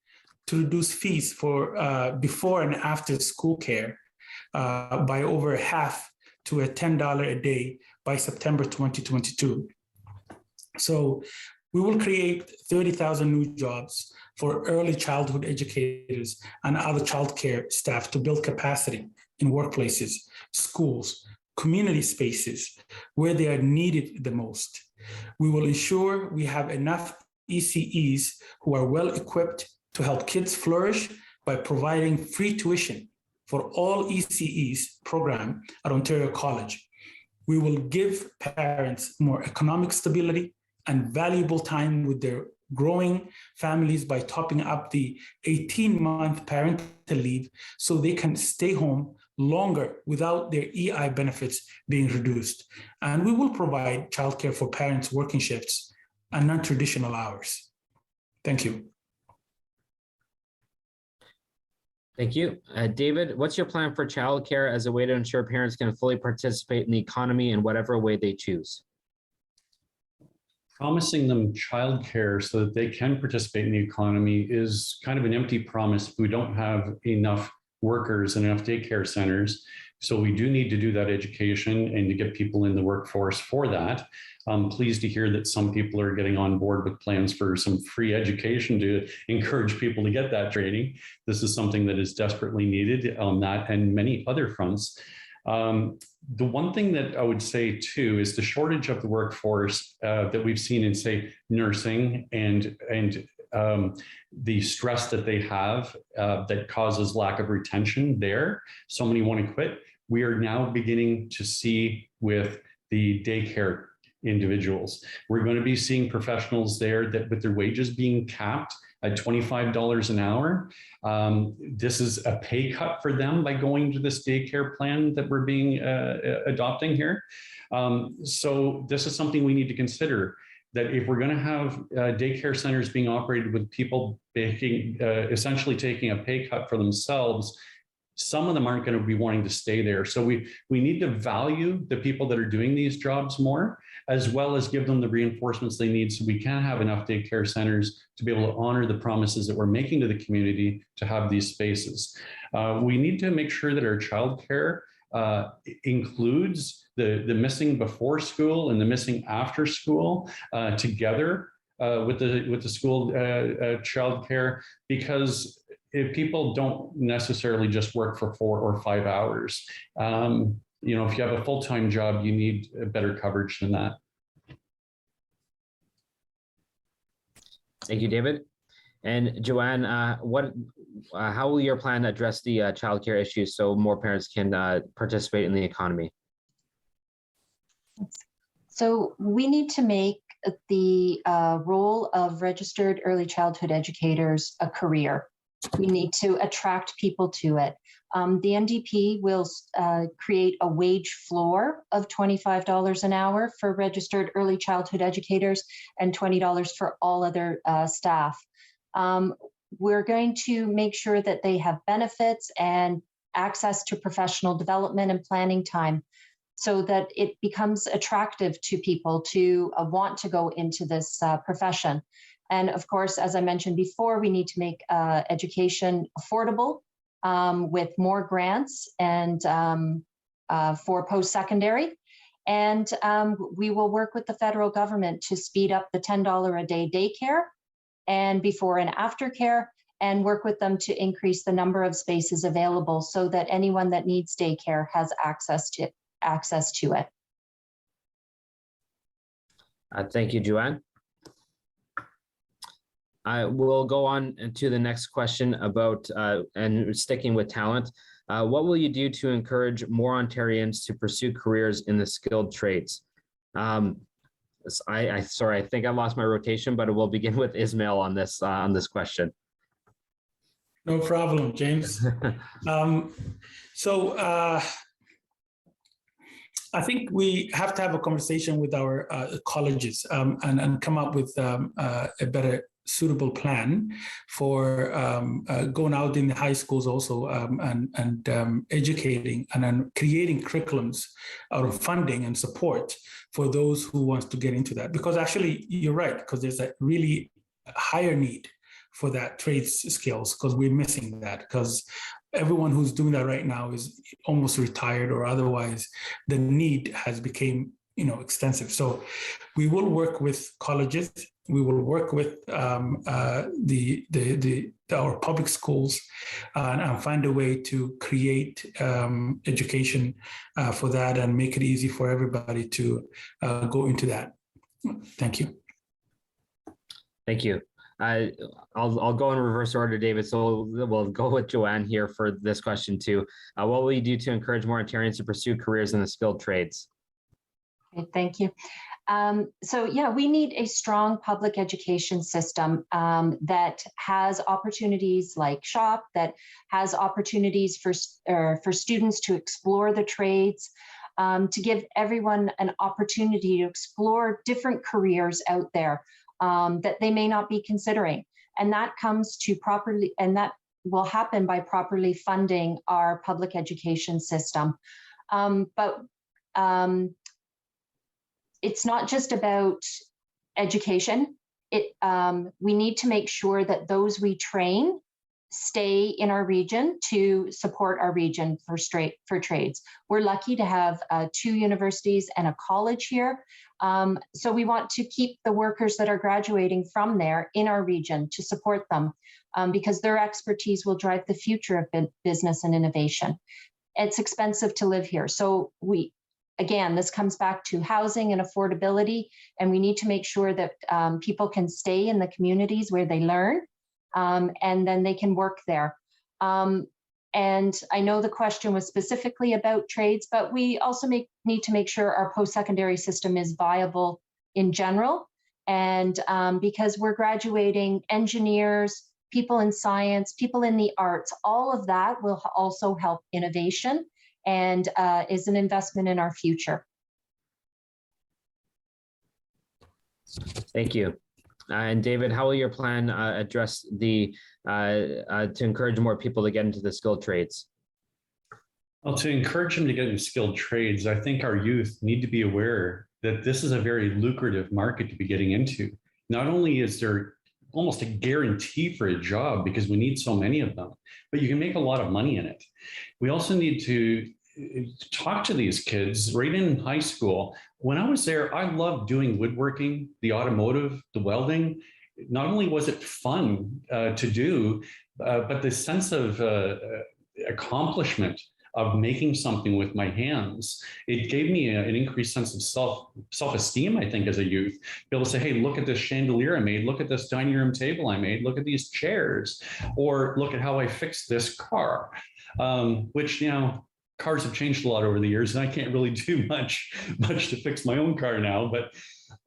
to reduce fees for before and after school care by over half to a $10 a day by September 2022. So we will create 30,000 new jobs for early childhood educators and other childcare staff to build capacity in workplaces, schools, community spaces where they are needed the most. We will ensure we have enough ECEs who are well equipped to help kids flourish by providing free tuition for all ECEs program at Ontario College. We will give parents more economic stability and valuable time with their growing families by topping up the 18-month parental leave so they can stay home longer without their EI benefits being reduced. And we will provide childcare for parents working shifts and non-traditional hours. Thank you. Thank you. David, what's your plan for childcare as a way to ensure parents can fully participate in the economy in whatever way they choose? Promising them childcare so that they can participate in the economy is kind of an empty promise. We don't have enough workers and enough daycare centers. So we do need to do that education and to get people in the workforce for that. I'm pleased to hear that some people are getting on board with plans for some free education to encourage people to get that training. This is something that is desperately needed on that and many other fronts. The one thing that I would say too is the shortage of the workforce that we've seen in, say, nursing and the stress that they have that causes lack of retention there. So many want to quit. We are now beginning to see with the daycare individuals. We're going to be seeing professionals there that with their wages being capped at $25 an hour. This is a pay cut for them by going to this daycare plan that we're being adopting here. So this is something we need to consider, that if we're going to have daycare centers being operated with people making, essentially taking a pay cut for themselves, some of them aren't going to be wanting to stay there. So we need to value the people that are doing these jobs more, as well as give them the reinforcements they need so we can have enough daycare centers to be able to honor the promises that we're making to the community to have these spaces. We need to make sure that our childcare includes the missing before school and the missing after school together with the school childcare, because if people don't necessarily just work for 4 or 5 hours. if you have a full-time job, you need better coverage than that. Thank you, David. And Joanne, how will your plan address the childcare issues so more parents can participate in the economy? So we need to make the role of registered early childhood educators a career. We need to attract people to it. The NDP will create a wage floor of $25 an hour for registered early childhood educators and $20 for all other staff. We're going to make sure that they have benefits and access to professional development and planning time so that it becomes attractive to people to want to go into this profession. And of course, as I mentioned before, we need to make education affordable with more grants and for post-secondary. And we will work with the federal government to speed up the $10 a day daycare and before and after care, and work with them to increase the number of spaces available so that anyone that needs daycare has access to it. Thank you, Joanne. I will go on to the next question about, and sticking with talent, what will you do to encourage more Ontarians to pursue careers in the skilled trades? Sorry, I think I lost my rotation, but we'll begin with Ismail on this question. No problem, James. I think we have to have a conversation with our colleges and come up with a better suitable plan for going out in the high schools also and educating and then creating curriculums out of funding and support for those who wants to get into that. Because actually, you're right, because there's a really higher need for that trades skills, because we're missing that, because everyone who's doing that right now is almost retired or otherwise the need has become extensive. So we will work with colleges, we will work with our public schools and find a way to create education for that and make it easy for everybody to go into that. Thank you. Thank you. I'll go in reverse order, David. So we'll go with Joanne here for this question too. What will you do to encourage more Ontarians to pursue careers in the skilled trades? Okay, thank you. We need a strong public education system that has opportunities like SHOP, that has opportunities for students to explore the trades, to give everyone an opportunity to explore different careers out there that they may not be considering. And that that will happen by properly funding our public education system. It's not just about education. We need to make sure that those we train stay in our region to support our region for trades. We're lucky to have 2 universities and a college here. So we want to keep the workers that are graduating from there in our region to support them because their expertise will drive the future of business and innovation. It's expensive to live here. So again, this comes back to housing and affordability, and we need to make sure that people can stay in the communities where they learn, and then they can work there. And I know the question was specifically about trades, but we also need to make sure our post-secondary system is viable in general. And because we're graduating engineers, people in science, people in the arts, all of that will also help innovation and is an investment in our future. Thank you. And David, how will your plan address to encourage more people to get into the skilled trades? Well, to encourage them to get into skilled trades, I think our youth need to be aware that this is a very lucrative market to be getting into. Not only is there almost a guarantee for a job because we need so many of them, but you can make a lot of money in it. We also need to talk to these kids right in high school. When I was there, I loved doing woodworking, the automotive, the welding. Not only was it fun to do, but the sense of accomplishment of making something with my hands. It gave me an increased sense of self-esteem, I think, as a youth. Be able to say, hey, look at this chandelier I made, look at this dining room table I made, look at these chairs, or look at how I fixed this car, which, you know, cars have changed a lot over the years, and I can't really do much to fix my own car now. But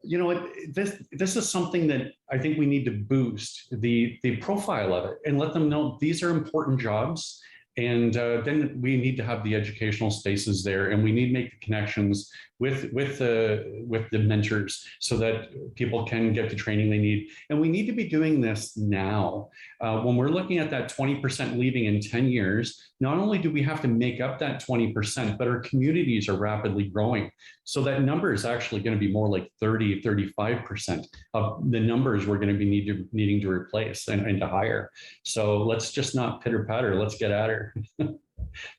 you know, this is something that I think we need to boost the profile of it and let them know these are important jobs. And then we need to have the educational spaces there, and we need to make the connections with the mentors so that people can get the training they need. And we need to be doing this now. When we're looking at that 20% leaving in 10 years, not only do we have to make up that 20%, but our communities are rapidly growing. So that number is actually going to be more like 30, 35% of the numbers we're going to be needing to replace and to hire. So let's just not pitter patter, let's get at her.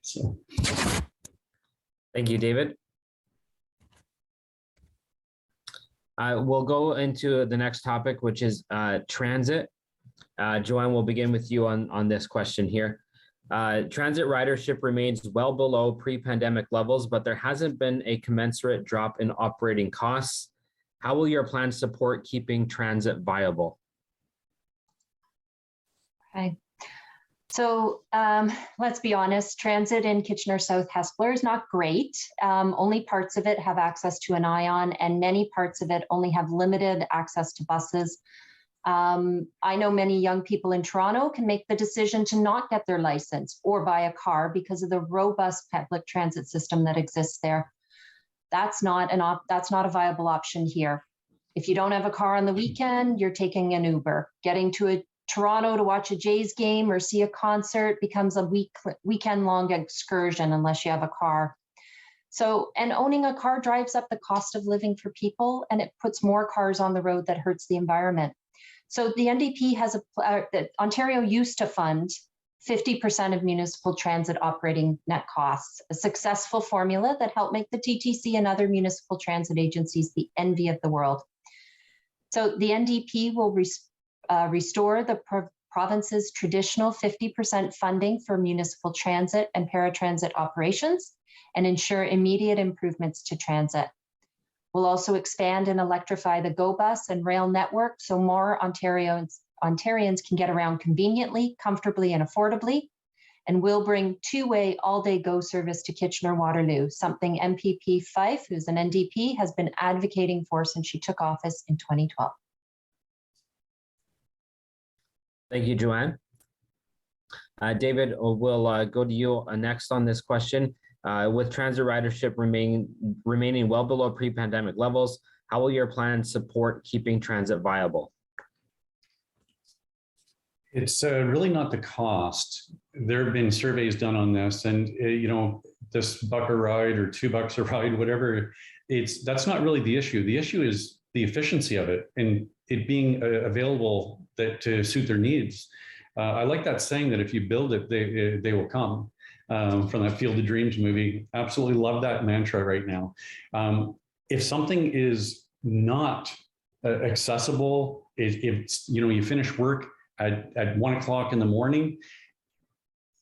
So. Thank you, David. We'll go into the next topic, which is transit. Joanne, we'll begin with you on this question here. Transit ridership remains well below pre-pandemic levels, but there hasn't been a commensurate drop in operating costs. How will your plan support keeping transit viable? Okay. So let's be honest, transit in Kitchener South-Hespeler is not great. Only parts of it have access to an ion, and many parts of it only have limited access to buses. I know many young people in Toronto can make the decision to not get their license or buy a car because of the robust public transit system that exists there. That's not a viable option here. If you don't have a car on the weekend, you're taking an Uber. Getting to Toronto to watch a Jays game or see a concert becomes a weekend-long excursion unless you have a car. So, and owning a car drives up the cost of living for people, and it puts more cars on the road that hurts the environment. So the NDP has Ontario used to fund 50% of municipal transit operating net costs, a successful formula that helped make the TTC and other municipal transit agencies the envy of the world. So the NDP will restore the province's traditional 50% funding for municipal transit and paratransit operations and ensure immediate improvements to transit. We'll also expand and electrify the GO bus and rail network so more Ontarians can get around conveniently, comfortably, and affordably. And we'll bring two-way all-day GO service to Kitchener-Waterloo, something MPP Fife, who's an NDP, has been advocating for since she took office in 2012. Thank you, Joanne. David, we'll go to you next on this question. With transit ridership remaining well below pre-pandemic levels, how will your plan support keeping transit viable? It's really not the cost. There have been surveys done on this, and you know, this $1 a ride or $2 a ride, whatever. That's not really the issue. The issue is the efficiency of it and it being available to suit their needs. I like that saying that if you build it, they will come. From that Field of Dreams movie. Absolutely love that mantra right now. If something is not accessible, if you know, you finish work at 1 o'clock in the morning,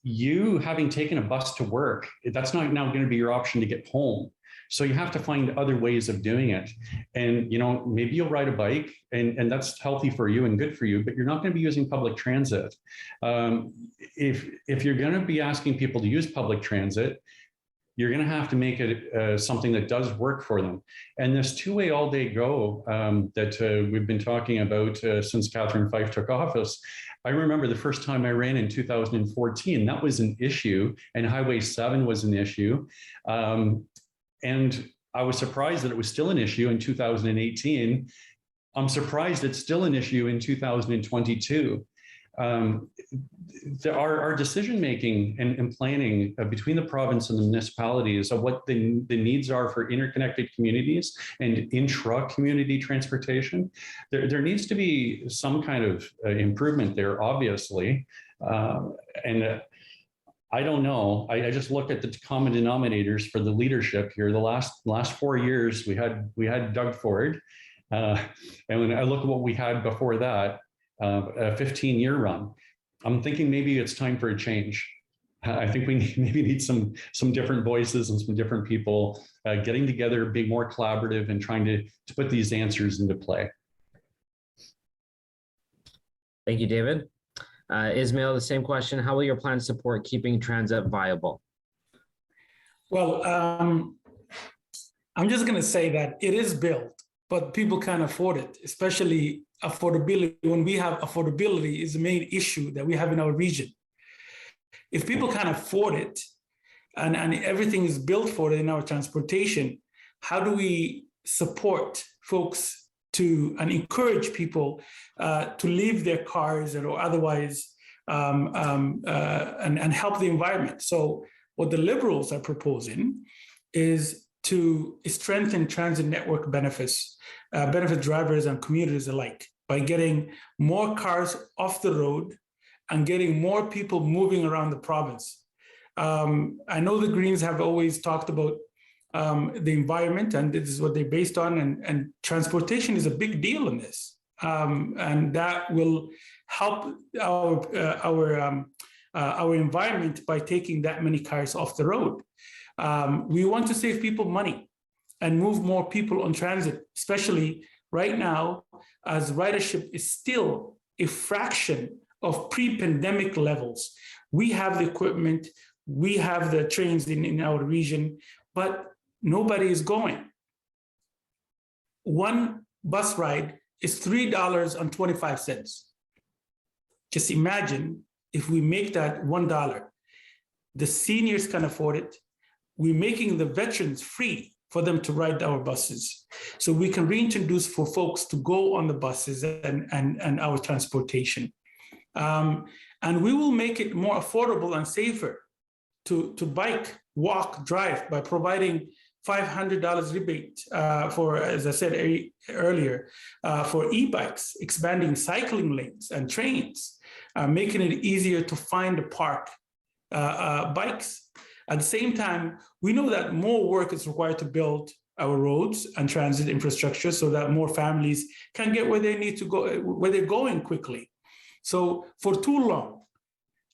you having taken a bus to work, that's not now going to be your option to get home. So you have to find other ways of doing it. And, you know, maybe you'll ride a bike and that's healthy for you and good for you, but you're not going to be using public transit. If you're going to be asking people to use public transit, you're going to have to make it something that does work for them. And this two-way all-day GO that we've been talking about since Catherine Fife took office, I remember the first time I ran in 2014, that was an issue, and Highway 7 was an issue. And I was surprised that it was still an issue in 2018. I'm surprised it's still an issue in 2022. Our decision-making and planning between the province and the municipalities of what the needs are for interconnected communities and intra-community transportation, there needs to be some kind of improvement there, obviously. I don't know. I just look at the common denominators for the leadership here. The last 4 years, we had Doug Ford, and when I look at what we had before that, a 15-year run, I'm thinking maybe it's time for a change. I think we maybe need some different voices and some different people getting together, being more collaborative, and trying to put these answers into play. Thank you, David. Ismail, the same question. How will your plan support keeping transit viable? Well, I'm just going to say that it is built, but people can't afford it, especially affordability. When we have affordability is the main issue that we have in our region. If people can't afford it and everything is built for it in our transportation, how do we support folks to and encourage people to leave their cars or otherwise and help the environment? So what the Liberals are proposing is to strengthen transit network benefits, benefit drivers and commuters alike by getting more cars off the road and getting more people moving around the province. I know the Greens have always talked about the environment, and this is what they're based on, and transportation is a big deal in this. And that will help our environment by taking that many cars off the road. We want to save people money and move more people on transit, especially right now, as ridership is still a fraction of pre-pandemic levels. We have the equipment, we have the trains in our region, but nobody is going. One bus ride is $3.25. Just imagine if we make that $1. The seniors can afford it. We're making the veterans free for them to ride our buses. So we can reintroduce for folks to go on the buses and our transportation. And we will make it more affordable and safer to bike, walk, drive by providing $500 rebate for, as I said earlier, for e-bikes, expanding cycling lanes and trains, making it easier to find and park bikes. At the same time, we know that more work is required to build our roads and transit infrastructure so that more families can get where they need to go, where they're going quickly. So for too long,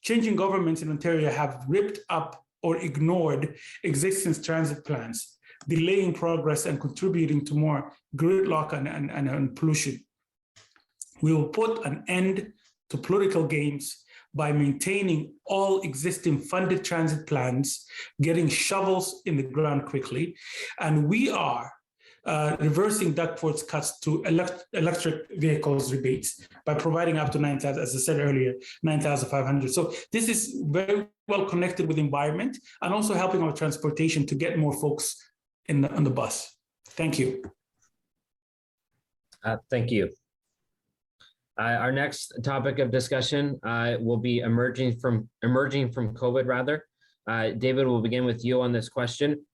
changing governments in Ontario have ripped up or ignored existing transit plans, delaying progress and contributing to more gridlock and pollution. We will put an end to political games by maintaining all existing funded transit plans, getting shovels in the ground quickly, and we are reversing Doug Ford's cuts to electric vehicles rebates by providing up to 9,000, as I said earlier, 9,500. So this is very well connected with the environment and also helping our transportation to get more folks on the bus. Thank you. Thank you. Our next topic of discussion will be emerging from COVID, rather. David, we'll begin with you on this question.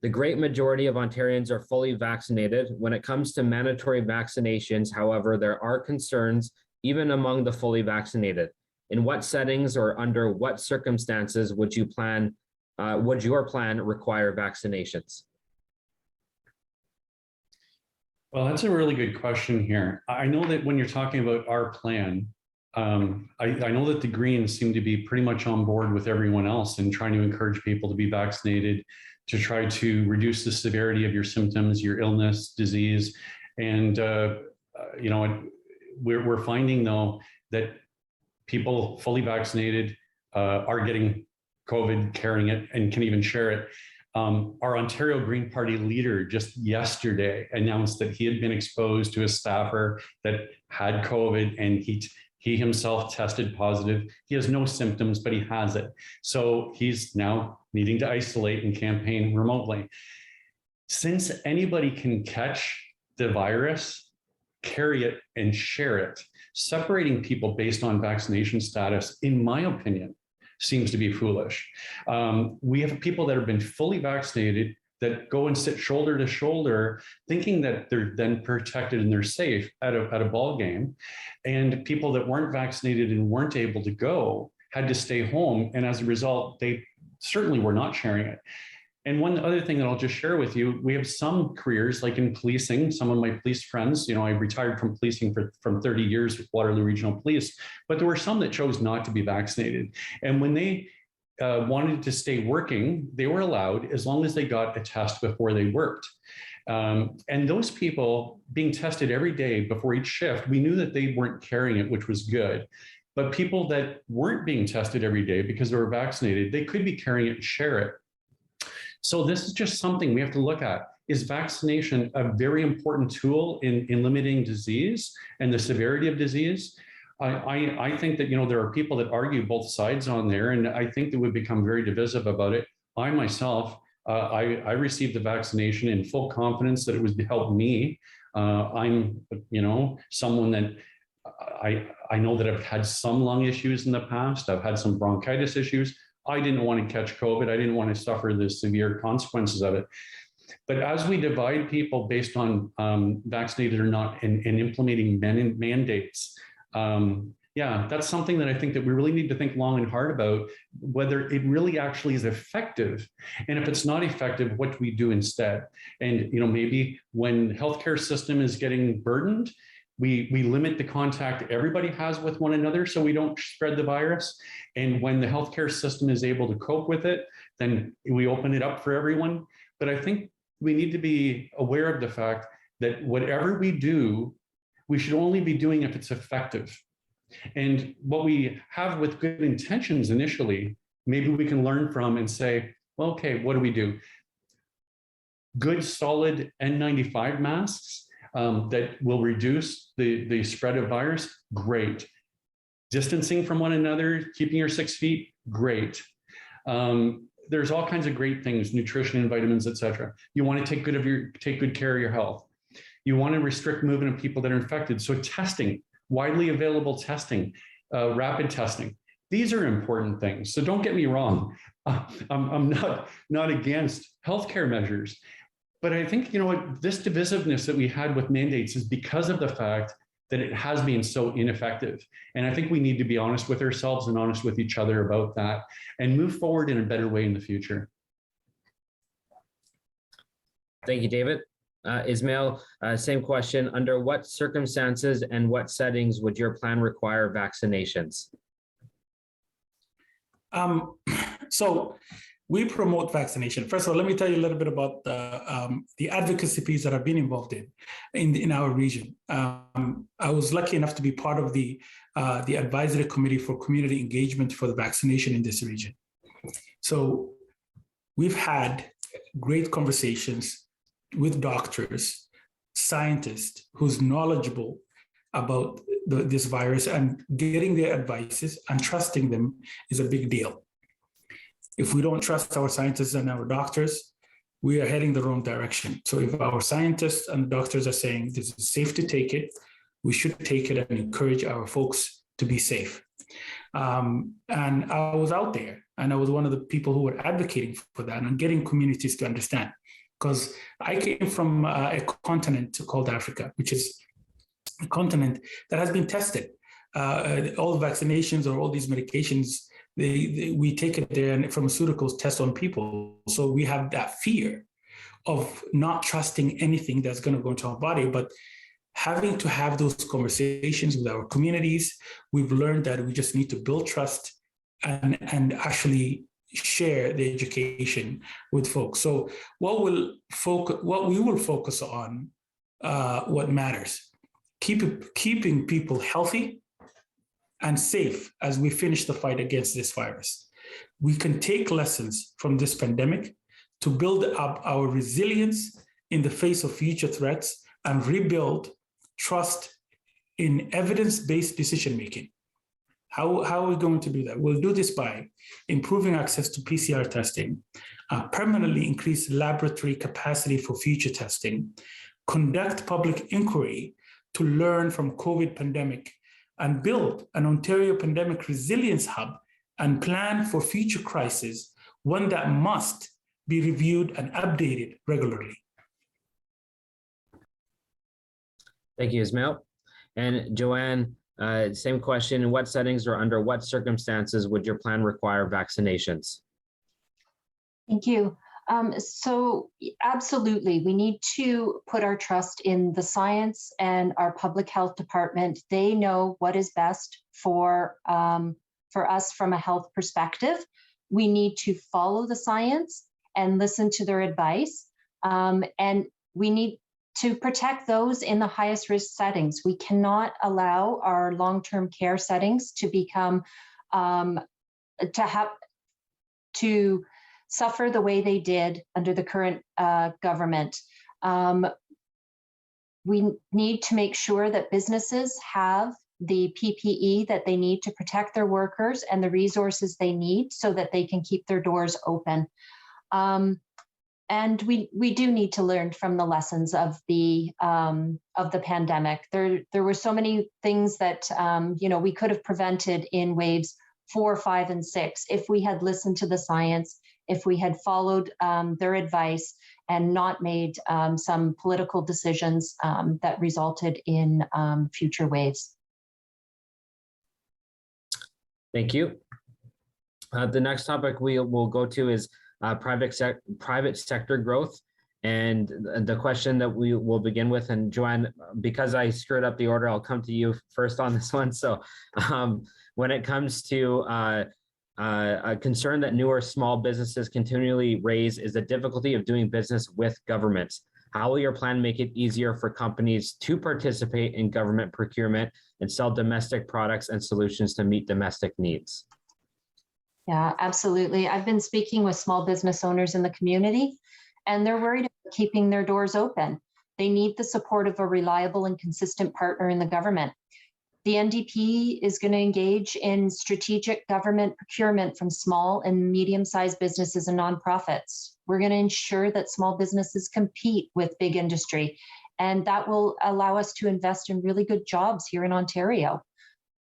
The great majority of Ontarians are fully vaccinated. When it comes to mandatory vaccinations, however, there are concerns even among the fully vaccinated. In what settings or under what circumstances would your plan require vaccinations? Well, that's a really good question here. I know that when you're talking about our plan, I know that the Greens seem to be pretty much on board with everyone else in trying to encourage people to be vaccinated, to try to reduce the severity of your symptoms, your illness, disease. And, you know, we're finding, though, that people fully vaccinated are getting COVID, carrying it, and can even share it. Our Ontario Green Party leader just yesterday announced that he had been exposed to a staffer that had COVID, and he himself tested positive. He has no symptoms, but he has it. So he's now needing to isolate and campaign remotely. Since anybody can catch the virus, carry it, and share it, separating people based on vaccination status, in my opinion, seems to be foolish. We have people that have been fully vaccinated that go and sit shoulder to shoulder, thinking that they're then protected and they're safe at a ball game. And people that weren't vaccinated and weren't able to go had to stay home. And as a result, they certainly were not sharing it. And one other thing that I'll just share with you, we have some careers like in policing. Some of my police friends, I retired from policing from 30 years with Waterloo Regional Police, but there were some that chose not to be vaccinated. And when they wanted to stay working, they were allowed as long as they got a test before they worked. And those people being tested every day before each shift, we knew that they weren't carrying it, which was good. But people that weren't being tested every day because they were vaccinated, they could be carrying it and share it. So this is just something we have to look at. Is vaccination a very important tool in limiting disease and the severity of disease? I think that, there are people that argue both sides on there, and I think that we've become very divisive about it. I myself, I received the vaccination in full confidence that it would help me. I'm, someone that I know that I've had some lung issues in the past. I've had some bronchitis issues. I didn't want to catch COVID. I didn't want to suffer the severe consequences of it. But as we divide people based on vaccinated or not and implementing mandates, that's something that I think that we really need to think long and hard about, whether it really actually is effective. And if it's not effective, what do we do instead? And, maybe when healthcare system is getting burdened, we limit the contact everybody has with one another so we don't spread the virus. And when the healthcare system is able to cope with it, then we open it up for everyone. But I think we need to be aware of the fact that whatever we do, we should only be doing if it's effective. And what we have with good intentions initially, maybe we can learn from and say, well, okay, what do we do? Good, solid N95 masks that will reduce the spread of virus, great. Distancing from one another, keeping your 6 feet, great. There's all kinds of great things, nutrition and vitamins, etc. You want to take good care of your health. You want to restrict movement of people that are infected. So testing, widely available testing, rapid testing. These are important things. So don't get me wrong. I'm not against healthcare measures. But I think, this divisiveness that we had with mandates is because of the fact that it has been so ineffective. And I think we need to be honest with ourselves and honest with each other about that and move forward in a better way in the future. Thank you, David. Ismail, same question. Under what circumstances and what settings would your plan require vaccinations? So we promote vaccination. First of all, let me tell you a little bit about the advocacy piece that I've been involved in our region. I was lucky enough to be part of the advisory committee for community engagement for the vaccination in this region. So we've had great conversations with doctors, scientists who's knowledgeable about this virus, and getting their advices and trusting them is a big deal. If we don't trust our scientists and our doctors, we are heading the wrong direction. So if our scientists and doctors are saying this is safe to take it, we should take it and encourage our folks to be safe. And I was out there, and I was one of the people who were advocating for that and getting communities to understand. Because I came from a continent called Africa, which is a continent that has been tested. All the vaccinations or all these medications, we take it there, and pharmaceuticals test on people. So we have that fear of not trusting anything that's going to go into our body, but having to have those conversations with our communities. We've learned that we just need to build trust and actually share the education with folks. So what we will focus on, what matters, keeping people healthy and safe as we finish the fight against this virus. We can take lessons from this pandemic to build up our resilience in the face of future threats and rebuild trust in evidence-based decision-making. How are we going to do that? We'll do this by improving access to PCR testing, permanently increase laboratory capacity for future testing, conduct public inquiry to learn from COVID pandemic, and build an Ontario Pandemic Resilience Hub and plan for future crises, one that must be reviewed and updated regularly. Thank you, Ismail. And Joanne, same question. In what settings or under what circumstances would your plan require vaccinations? Thank you. So absolutely, we need to put our trust in the science and our public health department. They know what is best for us from a health perspective. We need to follow the science and listen to their advice. And we need to protect those in the highest risk settings. We cannot allow our long-term care settings to become to suffer the way they did under the current government. We need to make sure that businesses have the PPE that they need to protect their workers and the resources they need so that they can keep their doors open. And we do need to learn from the lessons of the pandemic. There were so many things that we could have prevented in waves 4, 5, and 6 if we had listened to the science, if we had followed their advice and not made some political decisions that resulted in future waves. Thank you. The next topic we will go to is private sector growth. And the question that we will begin with, and Joanne, because I screwed up the order, I'll come to you first on this one. So when it comes to a concern that newer small businesses continually raise is the difficulty of doing business with governments. How will your plan make it easier for companies to participate in government procurement and sell domestic products and solutions to meet domestic needs? Yeah, absolutely. I've been speaking with small business owners in the community, and they're worried about keeping their doors open. They need the support of a reliable and consistent partner in the government. The NDP is going to engage in strategic government procurement from small and medium-sized businesses and nonprofits. We're going to ensure that small businesses compete with big industry, and that will allow us to invest in really good jobs here in Ontario.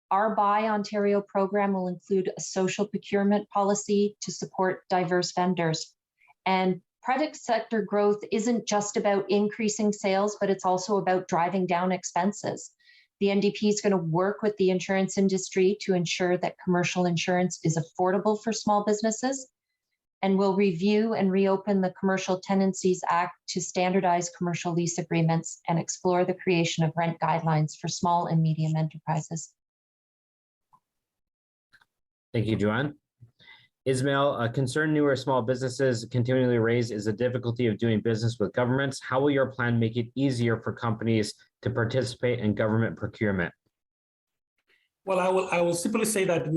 Our Buy Ontario program will include a social procurement policy to support diverse vendors. And private sector growth isn't just about increasing sales, but it's also about driving down expenses. The NDP is going to work with the insurance industry to ensure that commercial insurance is affordable for small businesses, and will review and reopen the Commercial Tenancies Act to standardize commercial lease agreements and explore the creation of rent guidelines for small and medium enterprises. Thank you, Joanne. Ismail, a concern newer small businesses continually raise is the difficulty of doing business with governments. How will your plan make it easier for companies to participate in government procurement? Well, I will simply say that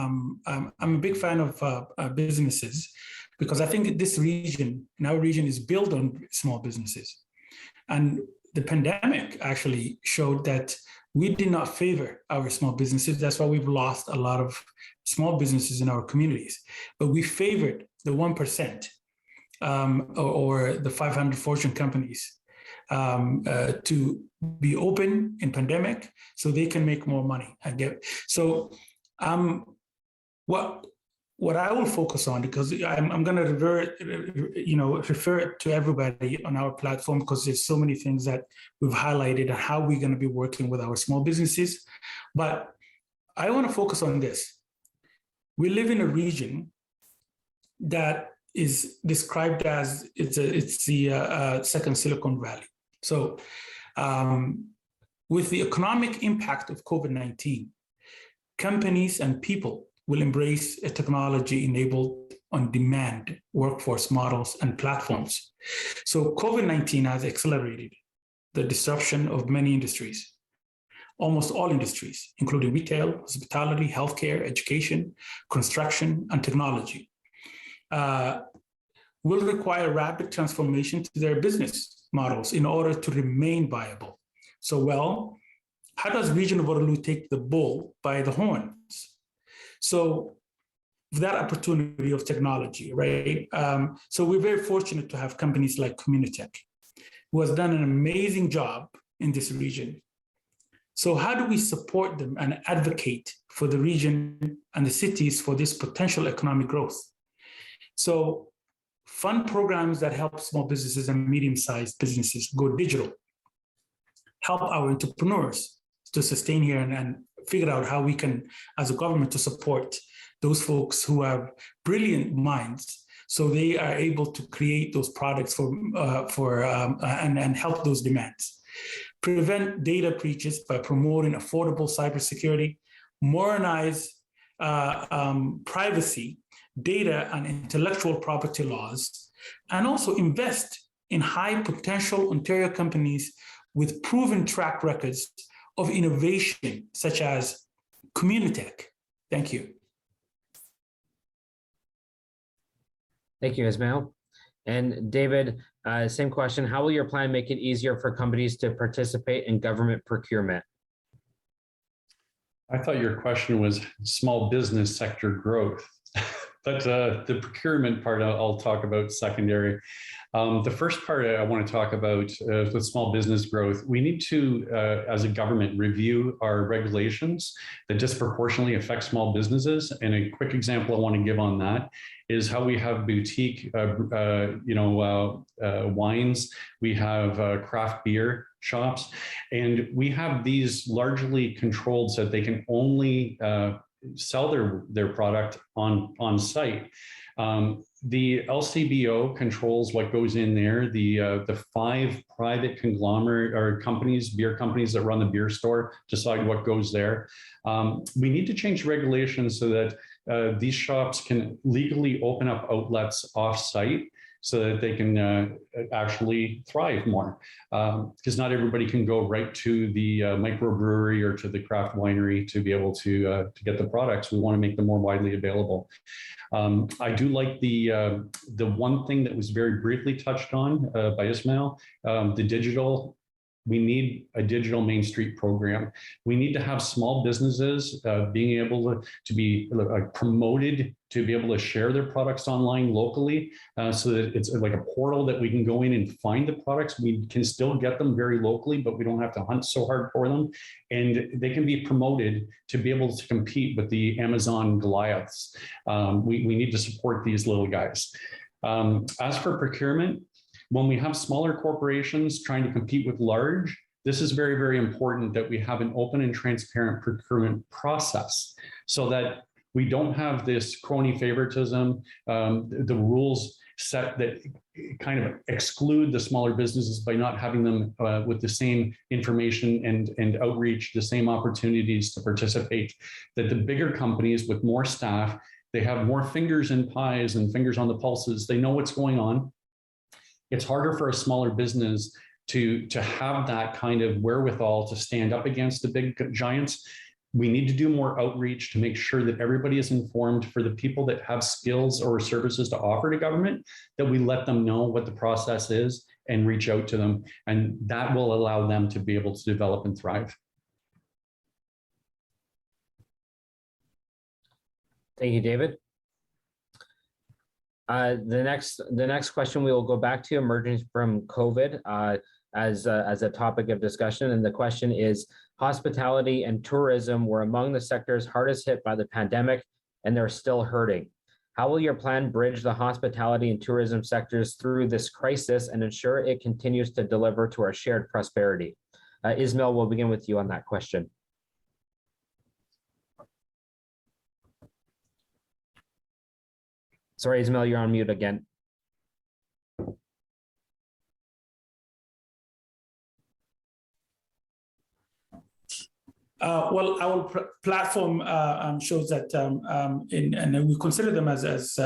I'm a big fan of businesses, because I think this region, in our region, is built on small businesses. And the pandemic actually showed that we did not favor our small businesses. That's why we've lost a lot of small businesses in our communities. But we favored the 1% or the 500 Fortune companies to be open in pandemic so they can make more money. So what I will focus on, because I'm going to refer to everybody on our platform, because there's so many things that we've highlighted and how we're going to be working with our small businesses. But I want to focus on this. We live in a region that is described as it's the second Silicon Valley. So with the economic impact of COVID-19, companies and people will embrace a technology-enabled on-demand workforce models and platforms. So COVID-19 has accelerated the disruption of many industries, almost all industries, including retail, hospitality, healthcare, education, construction, and technology, will require rapid transformation to their business models in order to remain viable. So, how does Region of Waterloo take the bull by the horns? So that opportunity of technology, right? So we're very fortunate to have companies like Communitech, who has done an amazing job in this region. So how do we support them and advocate for the region and the cities for this potential economic growth? So fund programs that help small businesses and medium-sized businesses go digital, help our entrepreneurs to sustain here and figure out how we can, as a government, to support those folks who have brilliant minds so they are able to create those products and help those demands. Prevent data breaches by promoting affordable cybersecurity, modernize privacy, data, and intellectual property laws, and also invest in high potential Ontario companies with proven track records of innovation, such as Communitech. Thank you. Thank you, Ismail. And David, same question. How will your plan make it easier for companies to participate in government procurement? I thought your question was small business sector growth, but the procurement part I'll talk about secondary. The first part I want to talk about with small business growth, we need to, as a government, review our regulations that disproportionately affect small businesses. And a quick example I want to give on that is how we have boutique, wines, we have craft beer shops, and we have these largely controlled so that they can only sell their product on site. The LCBO controls what goes in there. The 5 private conglomerate or companies, beer companies that run the beer store, decide what goes there. We need to change regulations so that these shops can legally open up outlets off-site so that they can actually thrive more. Because not everybody can go right to the microbrewery or to the craft winery to be able to get the products. We want to make them more widely available. I do like the one thing that was very briefly touched on by Ismail, the digital. We need a digital Main Street program. We need to have small businesses being able to be promoted to be able to share their products online locally so that it's like a portal that we can go in and find the products. We can still get them very locally, but we don't have to hunt so hard for them. And they can be promoted to be able to compete with the Amazon Goliaths. We need to support these little guys. As for procurement, when we have smaller corporations trying to compete with large, this is very, very important that we have an open and transparent procurement process so that we don't have this crony favoritism, the rules set that kind of exclude the smaller businesses by not having them with the same information and outreach, the same opportunities to participate, that the bigger companies with more staff, they have more fingers in pies and fingers on the pulses, they know what's going on. It's harder for a smaller business to have that kind of wherewithal to stand up against the big giants. We need to do more outreach to make sure that everybody is informed. For the people that have skills or services to offer to government, that we let them know what the process is and reach out to them. And that will allow them to be able to develop and thrive. Thank you, David. The next question we will go back to, emerging from COVID as a topic of discussion. And the question is, hospitality and tourism were among the sectors hardest hit by the pandemic, and they're still hurting. How will your plan bridge the hospitality and tourism sectors through this crisis and ensure it continues to deliver to our shared prosperity? Ismail, we'll begin with you on that question. Sorry, Ismail, you're on mute again. Well, our platform shows that, and we consider them as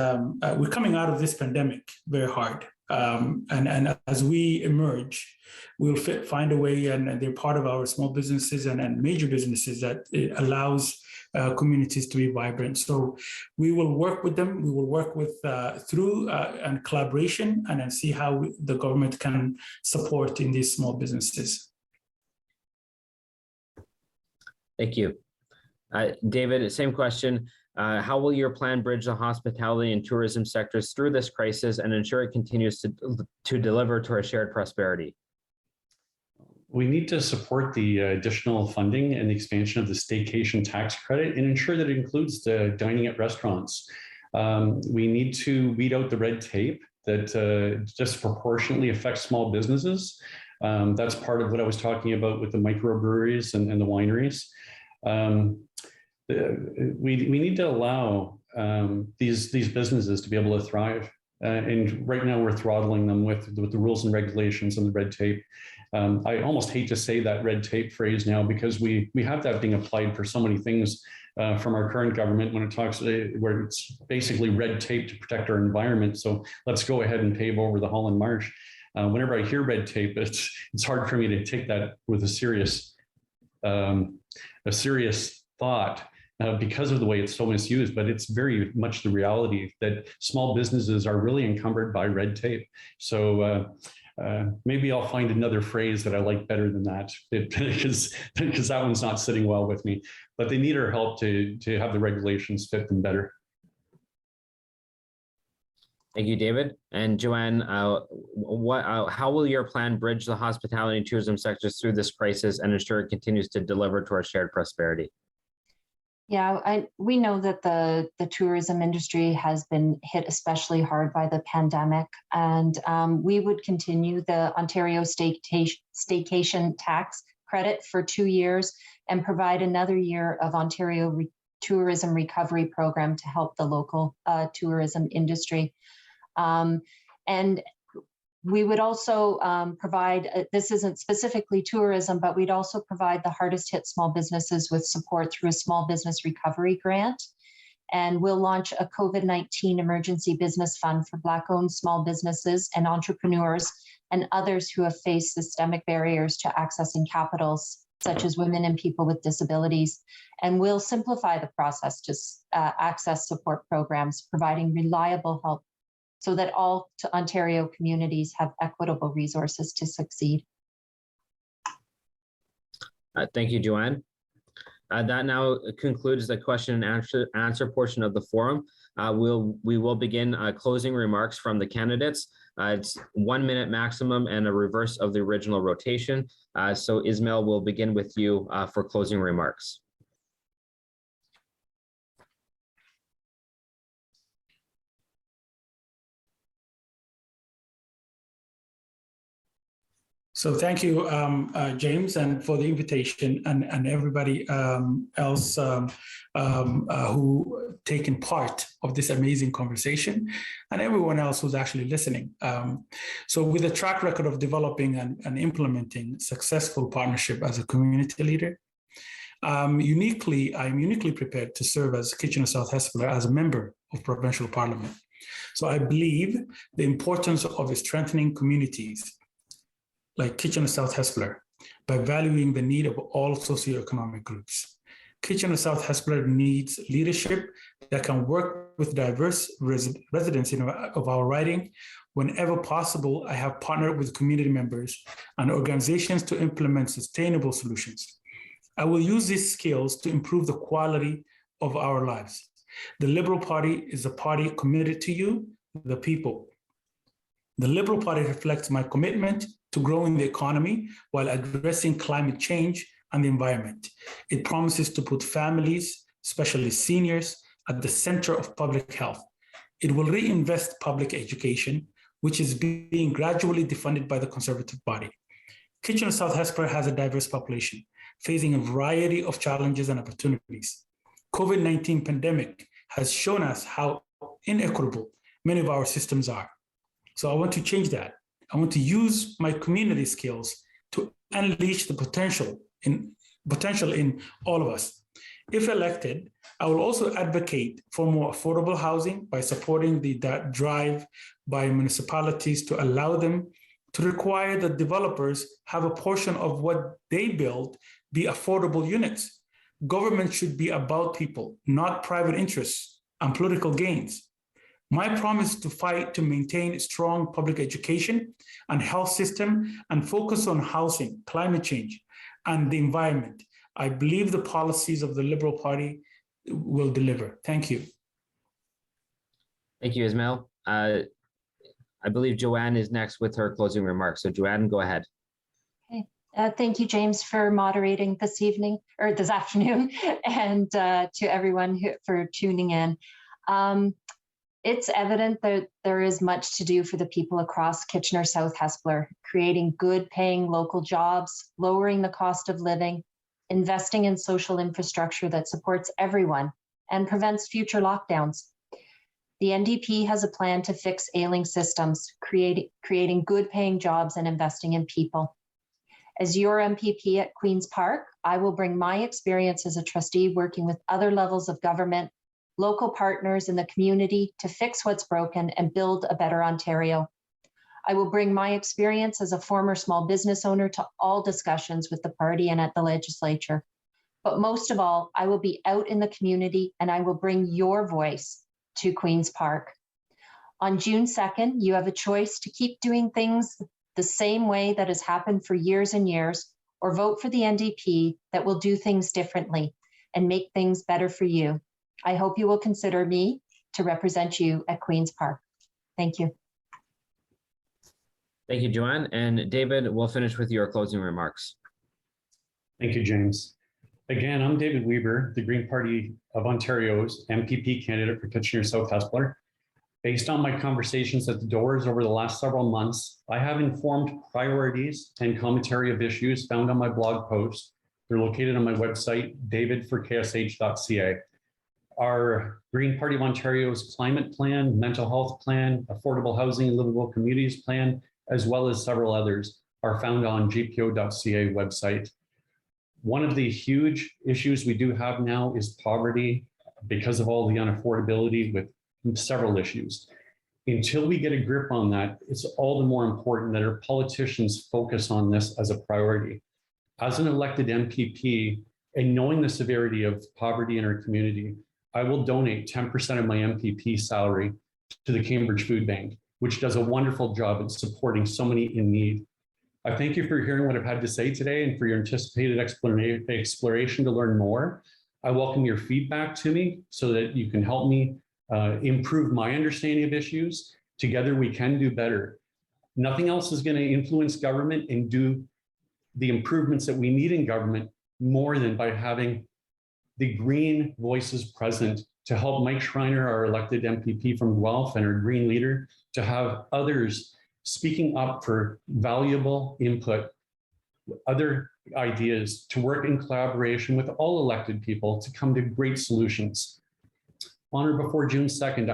we're coming out of this pandemic very hard. And as we emerge, we'll find a way, and they're part of our small businesses and major businesses that it allows communities to be vibrant. So we will work with them. We will work with through and collaboration, and then see how the government can support in these small businesses. Thank you. David, same question. How will your plan bridge the hospitality and tourism sectors through this crisis and ensure it continues to deliver to our shared prosperity? We need to support the additional funding and the expansion of the staycation tax credit and ensure that it includes the dining at restaurants. We need to weed out the red tape that disproportionately affects small businesses. That's part of what I was talking about with the microbreweries and the wineries. We need to allow these businesses to be able to thrive. And right now we're throttling them with the rules and regulations and the red tape. I almost hate to say that red tape phrase now, because we have that being applied for so many things from our current government when it talks where it's basically red tape to protect our environment. So let's go ahead and pave over the Holland Marsh. Whenever I hear red tape, it's hard for me to take that with a serious thought. Because of the way it's so misused, but it's very much the reality that small businesses are really encumbered by red tape. So maybe I'll find another phrase that I like better than that, because that one's not sitting well with me. But they need our help to have the regulations fit them better. Thank you, David. And Joanne, how will your plan bridge the hospitality and tourism sectors through this crisis and ensure it continues to deliver to our shared prosperity? Yeah, we know that the tourism industry has been hit especially hard by the pandemic, and we would continue the Ontario staycation tax credit for 2 years and provide another year of Ontario tourism recovery program to help the local tourism industry. And we would also provide, this isn't specifically tourism, but we'd also provide the hardest hit small businesses with support through a small business recovery grant. And we'll launch a COVID-19 emergency business fund for Black-owned small businesses and entrepreneurs and others who have faced systemic barriers to accessing capitals, such as women and people with disabilities. And we'll simplify the process to access support programs, providing reliable help so that all Ontario communities have equitable resources to succeed. Thank you, Joanne. That now concludes the question and answer portion of the forum. We will begin closing remarks from the candidates. It's 1 minute maximum and a reverse of the original rotation. So Ismail, will begin with you for closing remarks. So thank you, James, and for the invitation, and everybody else who taken part of this amazing conversation, and everyone else who's actually listening. So with a track record of developing and implementing successful partnership as a community leader, I'm uniquely prepared to serve as Kitchener South-Hespeler as a member of Provincial Parliament. So I believe the importance of strengthening communities like Kitchener South-Hespeler by valuing the need of all socioeconomic groups. Kitchener South-Hespeler needs leadership that can work with diverse residents of our riding. Whenever possible, I have partnered with community members and organizations to implement sustainable solutions. I will use these skills to improve the quality of our lives. The Liberal Party is a party committed to you, the people. The Liberal Party reflects my commitment to growing the economy while addressing climate change and the environment. It promises to put families, especially seniors, at the center of public health. It will reinvest public education, which is being gradually defunded by the Conservative Party. Kitchener South-Hespeler has a diverse population, facing a variety of challenges and opportunities. COVID-19 pandemic has shown us how inequitable many of our systems are. So I want to change that. I want to use my community skills to unleash the potential in all of us. If elected, I will also advocate for more affordable housing by supporting the drive by municipalities to allow them to require that developers have a portion of what they build be affordable units. Government should be about people, not private interests and political gains. My promise to fight to maintain strong public education and health system and focus on housing, climate change, and the environment. I believe the policies of the Liberal Party will deliver. Thank you. Thank you, Ismail. I believe Joanne is next with her closing remarks. So Joanne, go ahead. Okay. Thank you, James, for moderating this evening or this afternoon, and to everyone for tuning in. It's evident that there is much to do for the people across Kitchener South-Hespeler, creating good paying local jobs, lowering the cost of living, investing in social infrastructure that supports everyone and prevents future lockdowns. The NDP has a plan to fix ailing systems, creating good paying jobs and investing in people. As your MPP at Queen's Park, I will bring my experience as a trustee working with other levels of government, local partners in the community to fix what's broken and build a better Ontario. I will bring my experience as a former small business owner to all discussions with the party and at the legislature. But most of all, I will be out in the community and I will bring your voice to Queen's Park. On June 2nd, you have a choice to keep doing things the same way that has happened for years and years, or vote for the NDP that will do things differently and make things better for you. I hope you will consider me to represent you at Queen's Park. Thank you. Thank you, Joanne. And David, we'll finish with your closing remarks. Thank you, James. Again, I'm David Weber, the Green Party of Ontario's MPP candidate for Kitchener South-Hespeler. Based on my conversations at the doors over the last several months, I have informed priorities and commentary of issues found on my blog post. They're located on my website, davidforksh.ca. Our Green Party of Ontario's climate plan, mental health plan, affordable housing and livable communities plan, as well as several others, are found on gpo.ca website. One of the huge issues we do have now is poverty because of all the unaffordability with several issues. Until we get a grip on that, it's all the more important that our politicians focus on this as a priority. As an elected MPP, and knowing the severity of poverty in our community, I will donate 10% of my MPP salary to the Cambridge Food Bank, which does a wonderful job at supporting so many in need. I thank you for hearing what I've had to say today and for your anticipated exploration to learn more. I welcome your feedback to me so that you can help me improve my understanding of issues. Together we can do better. Nothing else is going to influence government and do the improvements that we need in government more than by having the green voices present to help Mike Schreiner, our elected MPP from Guelph, and our green leader, to have others speaking up for valuable input, other ideas, to work in collaboration with all elected people to come to great solutions. On or before June 2nd,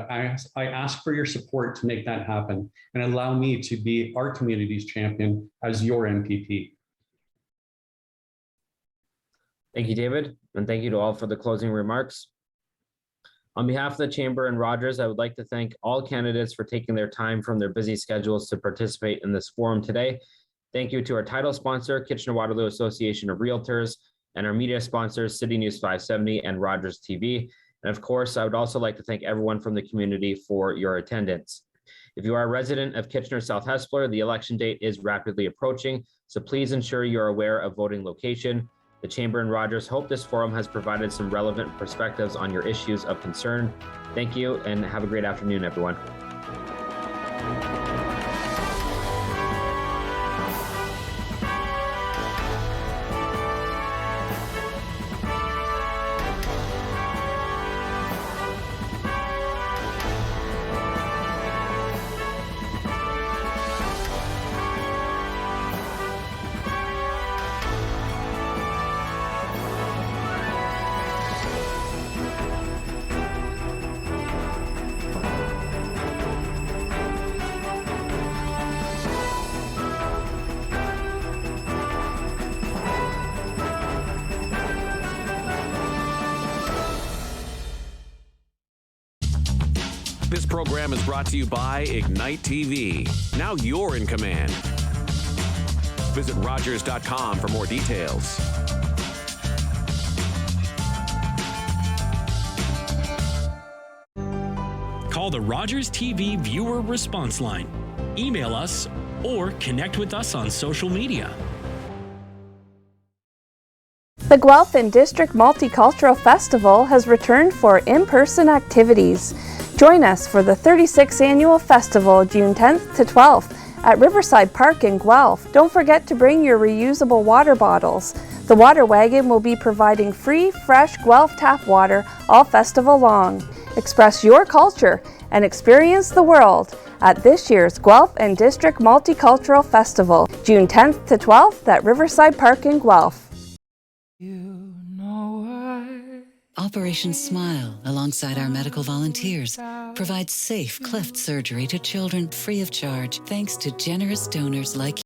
I ask for your support to make that happen and allow me to be our community's champion as your MPP. Thank you, David, and thank you to all for the closing remarks. On behalf of the Chamber and Rogers, I would like to thank all candidates for taking their time from their busy schedules to participate in this forum today. Thank you to our title sponsor, Kitchener-Waterloo Association of Realtors, and our media sponsors, City News 570 and Rogers TV. And of course, I would also like to thank everyone from the community for your attendance. If you are a resident of Kitchener South-Hespeler, the election date is rapidly approaching, so please ensure you're aware of voting location. The Chamber and Rogers hope this forum has provided some relevant perspectives on your issues of concern. Thank you and have a great afternoon, everyone. This program is brought to you by Ignite TV. Now you're in command. Visit Rogers.com for more details. Call the Rogers TV viewer response line, email us, or connect with us on social media. The Guelph and District Multicultural Festival has returned for in-person activities. Join us for the 36th Annual Festival, June 10th to 12th at Riverside Park in Guelph. Don't forget to bring your reusable water bottles. The water wagon will be providing free, fresh Guelph tap water all festival long. Express your culture and experience the world at this year's Guelph and District Multicultural Festival, June 10th to 12th at Riverside Park in Guelph. You know why Operation Smile, alongside our medical volunteers, provides safe cleft surgery to children free of charge thanks to generous donors like